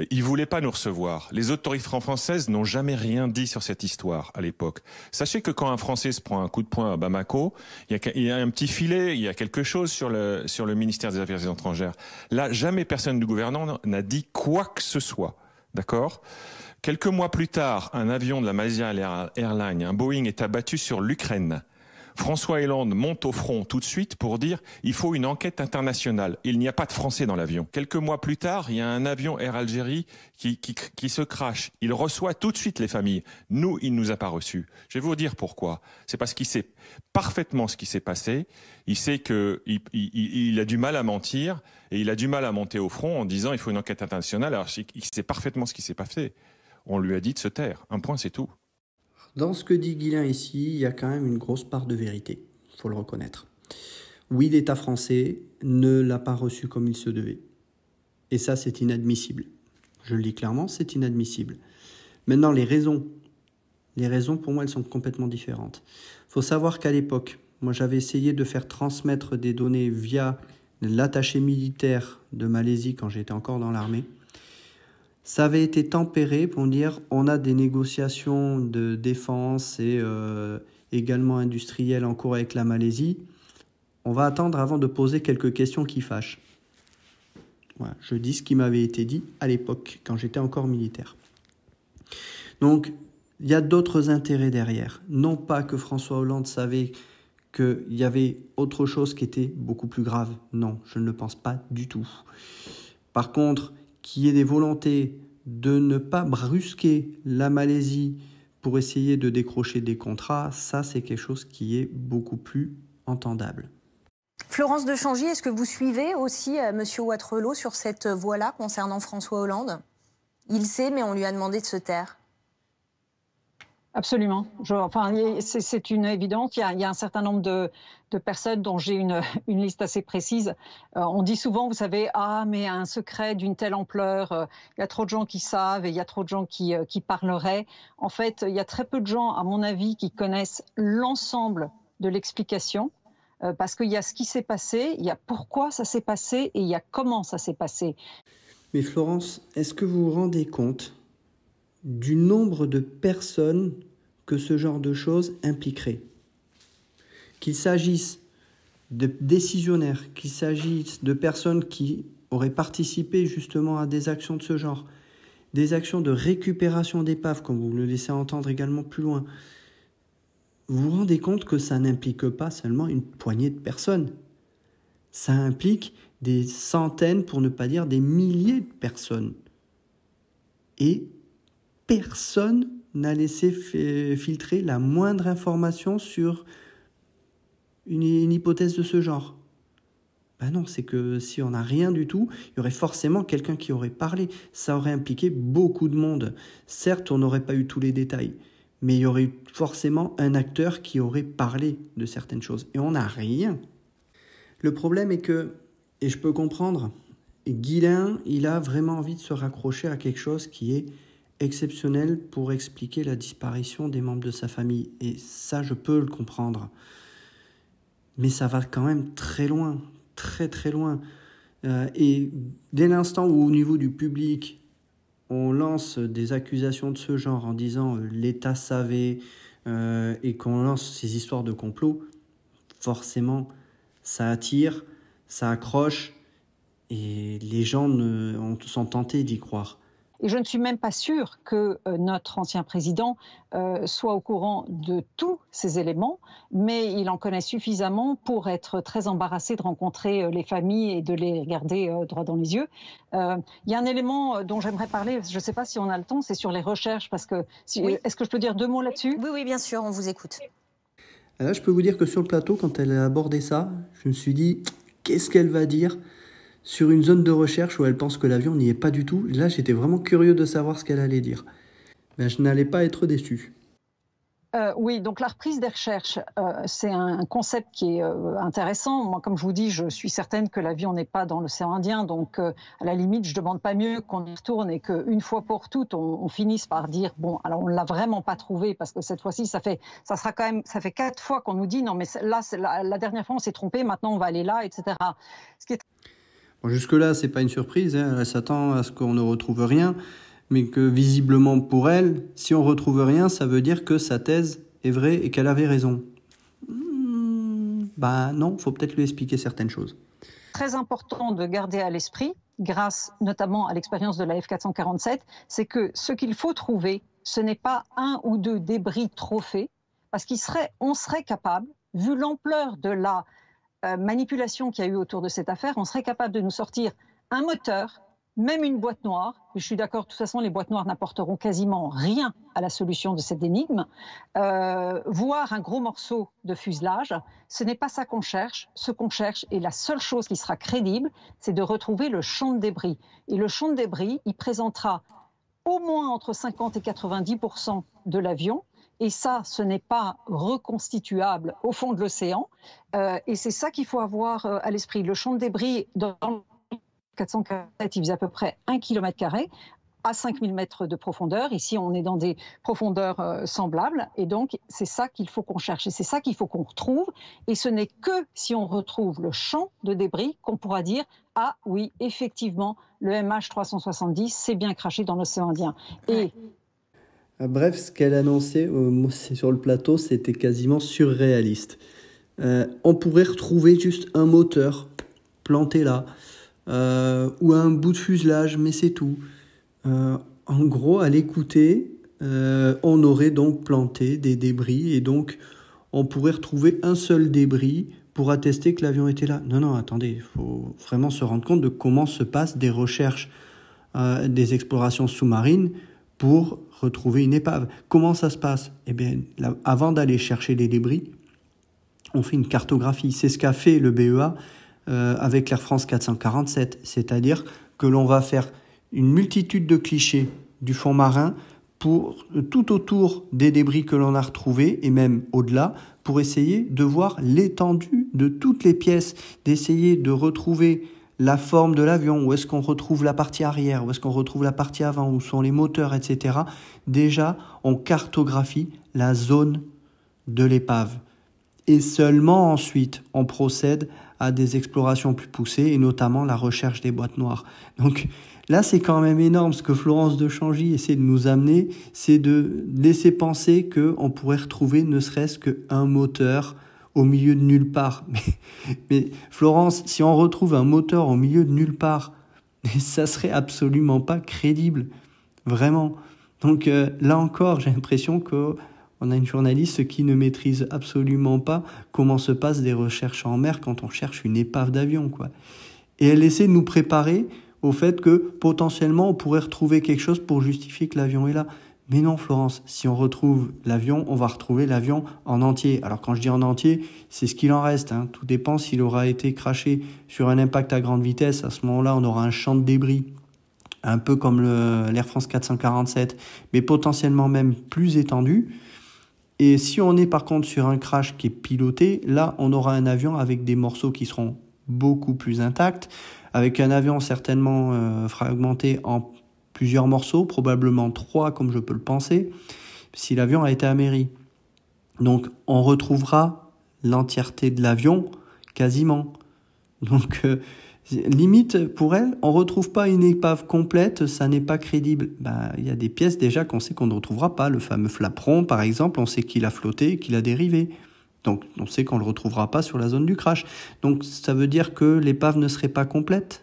Ils ne voulaient pas nous recevoir. Les autorités françaises n'ont jamais rien dit sur cette histoire à l'époque. Sachez que quand un Français se prend un coup de poing à Bamako, il y a un petit filet, il y a quelque chose sur le ministère des Affaires étrangères. Là, jamais personne du gouvernement n'a dit quoi que ce soit. D'accord ? Quelques mois plus tard, un avion de la Malaysia Airlines, un Boeing, est abattu sur l'Ukraine. François Hollande monte au front tout de suite pour dire il faut une enquête internationale. Il n'y a pas de Français dans l'avion. Quelques mois plus tard, il y a un avion Air Algérie qui se crache. Il reçoit tout de suite les familles. Nous, il ne nous a pas reçus. Je vais vous dire pourquoi. C'est parce qu'il sait parfaitement ce qui s'est passé. Il sait qu'il a du mal à mentir et il a du mal à monter au front en disant il faut une enquête internationale. Alors il sait parfaitement ce qui s'est passé. On lui a dit de se taire. Un point, c'est tout. Dans ce que dit Guillain ici, il y a quand même une grosse part de vérité, il faut le reconnaître. Oui, l'État français ne l'a pas reçu comme il se devait. Et ça, c'est inadmissible. Je le dis clairement, c'est inadmissible. Maintenant, les raisons, pour moi, elles sont complètement différentes. Il faut savoir qu'à l'époque, moi, j'avais essayé de faire transmettre des données via l'attaché militaire de Malaisie quand j'étais encore dans l'armée. Ça avait été tempéré pour dire on a des négociations de défense et également industrielles en cours avec la Malaisie. On va attendre avant de poser quelques questions qui fâchent. Voilà, je dis ce qui m'avait été dit à l'époque, quand j'étais encore militaire. Donc, il y a d'autres intérêts derrière. Non pas que François Hollande savait qu'il y avait autre chose qui était beaucoup plus grave. Non, je ne le pense pas du tout. Par contre, qu'il y ait des volontés de ne pas brusquer la Malaisie pour essayer de décrocher des contrats, ça c'est quelque chose qui est beaucoup plus entendable. Florence de Changy, est-ce que vous suivez aussi M. Wattrelos sur cette voie-là concernant François Hollande ? Il sait, mais on lui a demandé de se taire. Absolument. C'est une évidence. Il y a un certain nombre de personnes dont j'ai une liste assez précise. On dit souvent, vous savez, mais un secret d'une telle ampleur, il y a trop de gens qui savent et il y a trop de gens qui parleraient. En fait, il y a très peu de gens, à mon avis, qui connaissent l'ensemble de l'explication. Parce qu'il y a ce qui s'est passé, il y a pourquoi ça s'est passé et il y a comment ça s'est passé. Mais Florence, est-ce que vous vous rendez compte du nombre de personnes que ce genre de choses impliquerait? Qu'il s'agisse de décisionnaires, qu'il s'agisse de personnes qui auraient participé justement à des actions de ce genre, des actions de récupération d'épaves, comme vous le laissez entendre également plus loin, vous vous rendez compte que ça n'implique pas seulement une poignée de personnes. Ça implique des centaines, pour ne pas dire des milliers de personnes. Et personne n'a laissé filtrer la moindre information sur une hypothèse de ce genre. Ben non, c'est que si on n'a rien du tout, il y aurait forcément quelqu'un qui aurait parlé. Ça aurait impliqué beaucoup de monde. Certes, on n'aurait pas eu tous les détails, mais il y aurait eu forcément un acteur qui aurait parlé de certaines choses. Et on n'a rien. Le problème est que, et je peux comprendre, Guillain, il a vraiment envie de se raccrocher à quelque chose qui est exceptionnel pour expliquer la disparition des membres de sa famille. Et ça, je peux le comprendre. Mais ça va quand même très loin, très très loin. Et dès l'instant où au niveau du public, on lance des accusations de ce genre en disant l'État savait et qu'on lance ces histoires de complot, forcément, ça attire, ça accroche et les gens sont tentés d'y croire. Et je ne suis même pas sûre que notre ancien président soit au courant de tous ces éléments, mais il en connaît suffisamment pour être très embarrassé de rencontrer les familles et de les regarder droit dans les yeux. Il y a un élément dont j'aimerais parler, je ne sais pas si on a le temps, c'est sur les recherches, parce que Oui. Est-ce que je peux dire 2 mots là-dessus ? Oui, bien sûr, on vous écoute. Là, je peux vous dire que sur le plateau, quand elle a abordé ça, je me suis dit, qu'est-ce qu'elle va dire sur une zone de recherche où elle pense que l'avion n'y est pas du tout? Là, j'étais vraiment curieux de savoir ce qu'elle allait dire. Ben, je n'allais pas être déçu. Oui, donc la reprise des recherches, c'est un concept qui est intéressant. Moi, comme je vous dis, je suis certaine que l'avion n'est pas dans l'océan Indien, donc à la limite, je ne demande pas mieux qu'on y retourne et qu'une fois pour toutes, on finisse par dire bon, alors on ne l'a vraiment pas trouvé, parce que cette fois-ci, ça fait 4 fois qu'on nous dit non, mais là, la dernière fois, on s'est trompé, maintenant on va aller là, etc. Ce qui est... Bon, jusque-là, c'est pas une surprise, hein. Elle s'attend à ce qu'on ne retrouve rien, mais que visiblement pour elle, si on retrouve rien, ça veut dire que sa thèse est vraie et qu'elle avait raison. Non, faut peut-être lui expliquer certaines choses. Très important de garder à l'esprit, grâce notamment à l'expérience de la F447, c'est que ce qu'il faut trouver, ce n'est pas 1 ou 2 débris trophées, parce qu'on serait capable, vu l'ampleur de la manipulation qu'il y a eu autour de cette affaire, on serait capable de nous sortir un moteur, même une boîte noire. Je suis d'accord, de toute façon, les boîtes noires n'apporteront quasiment rien à la solution de cette énigme. Voire un gros morceau de fuselage, ce n'est pas ça qu'on cherche. Ce qu'on cherche, et la seule chose qui sera crédible, c'est de retrouver le champ de débris. Et le champ de débris, il présentera au moins entre 50 et 90% de l'avion. Et ça, ce n'est pas reconstituable au fond de l'océan. Et c'est ça qu'il faut avoir à l'esprit. Le champ de débris, dans le 447, il faisait à peu près 1 km² à 5000 mètres de profondeur. Ici, on est dans des profondeurs semblables. Et donc, c'est ça qu'il faut qu'on cherche. Et c'est ça qu'il faut qu'on retrouve. Et ce n'est que si on retrouve le champ de débris qu'on pourra dire « Ah oui, effectivement, le MH370 s'est bien craché dans l'océan Indien ». Et bref, ce qu'elle annonçait sur le plateau, c'était quasiment surréaliste. On pourrait retrouver juste un moteur planté là, ou un bout de fuselage, mais c'est tout. En gros, à l'écouter, on aurait donc planté des débris, et donc on pourrait retrouver un seul débris pour attester que l'avion était là. Non, attendez, il faut vraiment se rendre compte de comment se passent des recherches, des explorations sous-marines pour retrouver une épave. Comment ça se passe ? Eh bien, là, avant d'aller chercher les débris, on fait une cartographie. C'est ce qu'a fait le BEA avec l'Air France 447. C'est-à-dire que l'on va faire une multitude de clichés du fond marin pour tout autour des débris que l'on a retrouvés, et même au-delà, pour essayer de voir l'étendue de toutes les pièces, d'essayer de retrouver la forme de l'avion, où est-ce qu'on retrouve la partie arrière, où est-ce qu'on retrouve la partie avant, où sont les moteurs, etc. Déjà, on cartographie la zone de l'épave. Et seulement ensuite, on procède à des explorations plus poussées, et notamment la recherche des boîtes noires. Donc là, c'est quand même énorme. Ce que Florence de Changy essaie de nous amener, c'est de laisser penser qu'on pourrait retrouver ne serait-ce qu'un moteur au milieu de nulle part. Mais Florence, si on retrouve un moteur au milieu de nulle part, ça serait absolument pas crédible. Vraiment. Donc là encore, j'ai l'impression qu'on a une journaliste qui ne maîtrise absolument pas comment se passent des recherches en mer quand on cherche une épave d'avion, quoi. Et elle essaie de nous préparer au fait que potentiellement on pourrait retrouver quelque chose pour justifier que l'avion est là. Mais non, Florence, si on retrouve l'avion, on va retrouver l'avion en entier. Alors quand je dis en entier, c'est ce qu'il en reste, hein. Tout dépend s'il aura été crashé sur un impact à grande vitesse. À ce moment-là, on aura un champ de débris, un peu comme l'Air France 447, mais potentiellement même plus étendu. Et si on est par contre sur un crash qui est piloté, là, on aura un avion avec des morceaux qui seront beaucoup plus intacts, avec un avion certainement fragmenté en plusieurs morceaux, probablement 3 comme je peux le penser, si l'avion a été améri. Donc on retrouvera l'entièreté de l'avion quasiment. Donc limite pour elle, on ne retrouve pas une épave complète, ça n'est pas crédible. Il y a des pièces déjà qu'on sait qu'on ne retrouvera pas. Le fameux flaperon par exemple, on sait qu'il a flotté, qu'il a dérivé. Donc on sait qu'on ne le retrouvera pas sur la zone du crash. Donc ça veut dire que l'épave ne serait pas complète.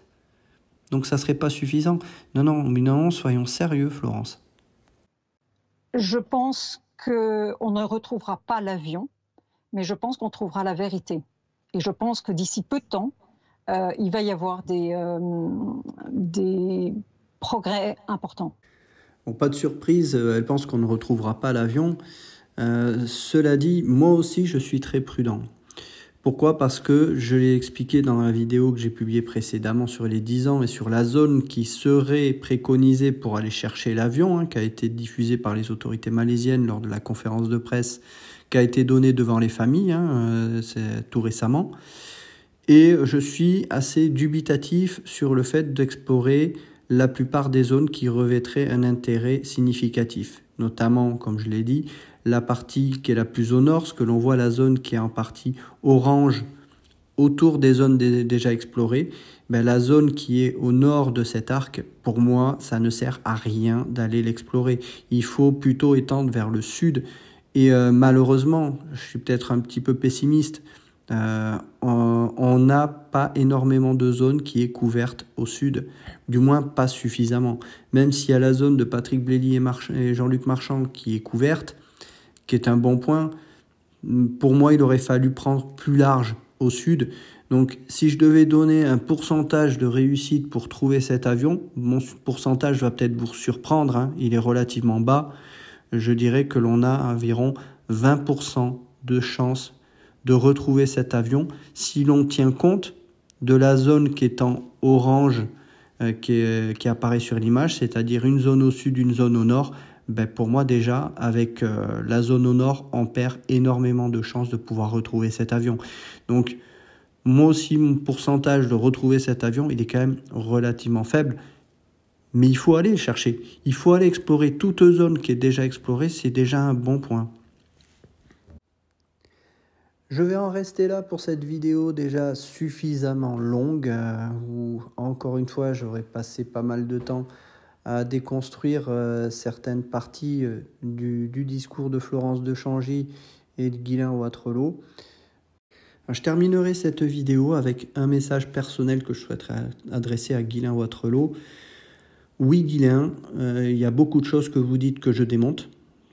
Donc ça ne serait pas suffisant. Non, soyons sérieux, Florence. Je pense qu'on ne retrouvera pas l'avion, mais je pense qu'on trouvera la vérité. Et je pense que d'ici peu de temps, il va y avoir des progrès importants. Bon, pas de surprise, elle pense qu'on ne retrouvera pas l'avion. Cela dit, moi aussi, je suis très prudent. Pourquoi ? Parce que je l'ai expliqué dans la vidéo que j'ai publiée précédemment sur les 10 ans et sur la zone qui serait préconisée pour aller chercher l'avion, qui a été diffusée par les autorités malaisiennes lors de la conférence de presse qui a été donnée devant les familles, c'est tout récemment. Et je suis assez dubitatif sur le fait d'explorer la plupart des zones qui revêtraient un intérêt significatif. Notamment, comme je l'ai dit, la partie qui est la plus au nord, ce que l'on voit la zone qui est en partie orange autour des zones déjà explorées, ben, la zone qui est au nord de cet arc, pour moi, ça ne sert à rien d'aller l'explorer. Il faut plutôt étendre vers le sud. Et malheureusement, je suis peut-être un petit peu pessimiste, on n'a pas énormément de zone qui est couverte au sud, du moins pas suffisamment. Même s'il y a la zone de Patrick Blély et Jean-Luc Marchand qui est couverte, qui est un bon point, pour moi il aurait fallu prendre plus large au sud. Donc si je devais donner un pourcentage de réussite pour trouver cet avion, mon pourcentage va peut-être vous surprendre, hein, il est relativement bas. Je dirais que l'on a environ 20% de chance de retrouver cet avion si l'on tient compte de la zone qui est en orange qui apparaît sur l'image, c'est-à-dire une zone au sud, une zone au nord. Ben pour moi déjà, avec la zone au nord, on perd énormément de chances de pouvoir retrouver cet avion. Donc moi aussi, mon pourcentage de retrouver cet avion, il est quand même relativement faible. Mais il faut aller chercher, il faut aller explorer toute zone qui est déjà explorée, c'est déjà un bon point. Je vais en rester là pour cette vidéo déjà suffisamment longue, où encore une fois j'aurais passé pas mal de temps à déconstruire certaines parties du discours de Florence de Changy et de Guylain Wattrelos. Je terminerai cette vidéo avec un message personnel que je souhaiterais adresser à Guylain Wattrelos. Oui Guylain, il y a beaucoup de choses que vous dites que je démonte,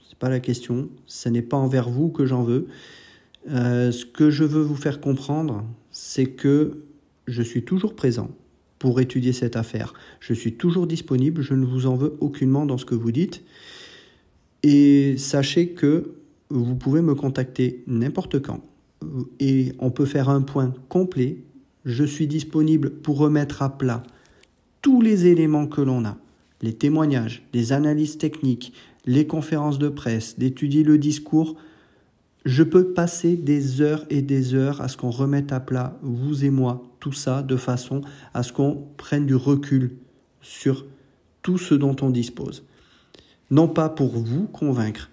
c'est pas la question, ce n'est pas envers vous que j'en veux. Ce que je veux vous faire comprendre, c'est que je suis toujours présent pour étudier cette affaire. Je suis toujours disponible, je ne vous en veux aucunement dans ce que vous dites. Et sachez que vous pouvez me contacter n'importe quand. Et on peut faire un point complet. Je suis disponible pour remettre à plat tous les éléments que l'on a. Les témoignages, les analyses techniques, les conférences de presse, d'étudier le discours. Je peux passer des heures et des heures à ce qu'on remette à plat, vous et moi, tout ça, de façon à ce qu'on prenne du recul sur tout ce dont on dispose. Non pas pour vous convaincre,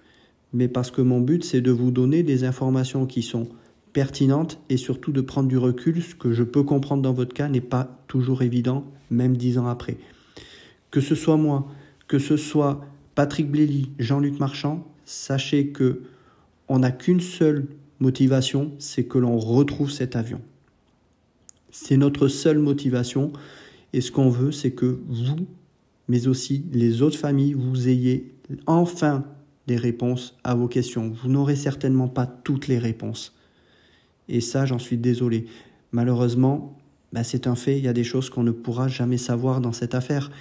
mais parce que mon but, c'est de vous donner des informations qui sont pertinentes et surtout de prendre du recul. Ce que je peux comprendre dans votre cas n'est pas toujours évident, même 10 ans après. Que ce soit moi, que ce soit Patrick Blély, Jean-Luc Marchand, sachez que on n'a qu'une seule motivation, c'est que l'on retrouve cet avion. C'est notre seule motivation. Et ce qu'on veut, c'est que vous, mais aussi les autres familles, vous ayez enfin des réponses à vos questions. Vous n'aurez certainement pas toutes les réponses. Et ça, j'en suis désolé. Malheureusement, c'est un fait. Il y a des choses qu'on ne pourra jamais savoir dans cette affaire.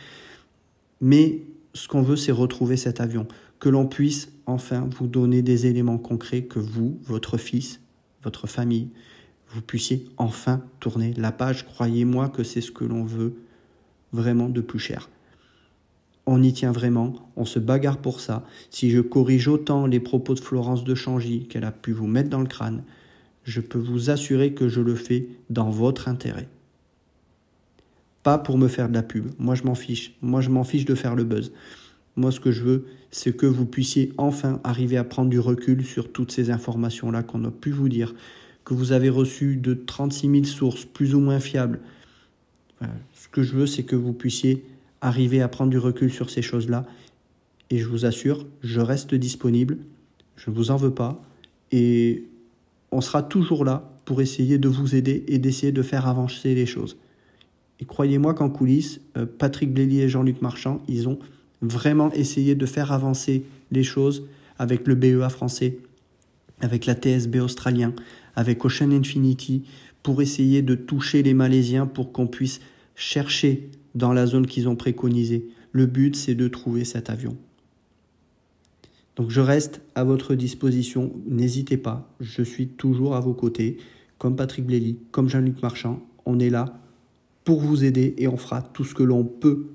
Mais ce qu'on veut, c'est retrouver cet avion. Que l'on puisse enfin vous donner des éléments concrets, que vous, votre fils, votre famille, vous puissiez enfin tourner la page. Croyez-moi que c'est ce que l'on veut vraiment de plus cher. On y tient vraiment, on se bagarre pour ça. Si je corrige autant les propos de Florence de Changy qu'elle a pu vous mettre dans le crâne, je peux vous assurer que je le fais dans votre intérêt. Pas pour me faire de la pub. Moi, je m'en fiche. Moi, je m'en fiche de faire le buzz. Moi, ce que je veux, c'est que vous puissiez enfin arriver à prendre du recul sur toutes ces informations-là qu'on a pu vous dire, que vous avez reçues de 36 000 sources, plus ou moins fiables. Voilà. Ce que je veux, c'est que vous puissiez arriver à prendre du recul sur ces choses-là. Et je vous assure, je reste disponible, je ne vous en veux pas, et on sera toujours là pour essayer de vous aider et d'essayer de faire avancer les choses. Et croyez-moi qu'en coulisses, Patrick Blély et Jean-Luc Marchand, ils ont vraiment essayer de faire avancer les choses avec le BEA français, avec la TSB australien, avec Ocean Infinity, pour essayer de toucher les Malaisiens pour qu'on puisse chercher dans la zone qu'ils ont préconisée. Le but, c'est de trouver cet avion. Donc je reste à votre disposition, n'hésitez pas, je suis toujours à vos côtés, comme Patrick Blély, comme Jean-Luc Marchand, on est là pour vous aider et on fera tout ce que l'on peut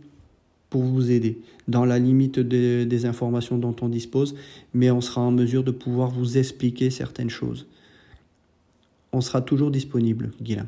pour vous aider, dans la limite des informations dont on dispose, mais on sera en mesure de pouvoir vous expliquer certaines choses. On sera toujours disponible, Guylain.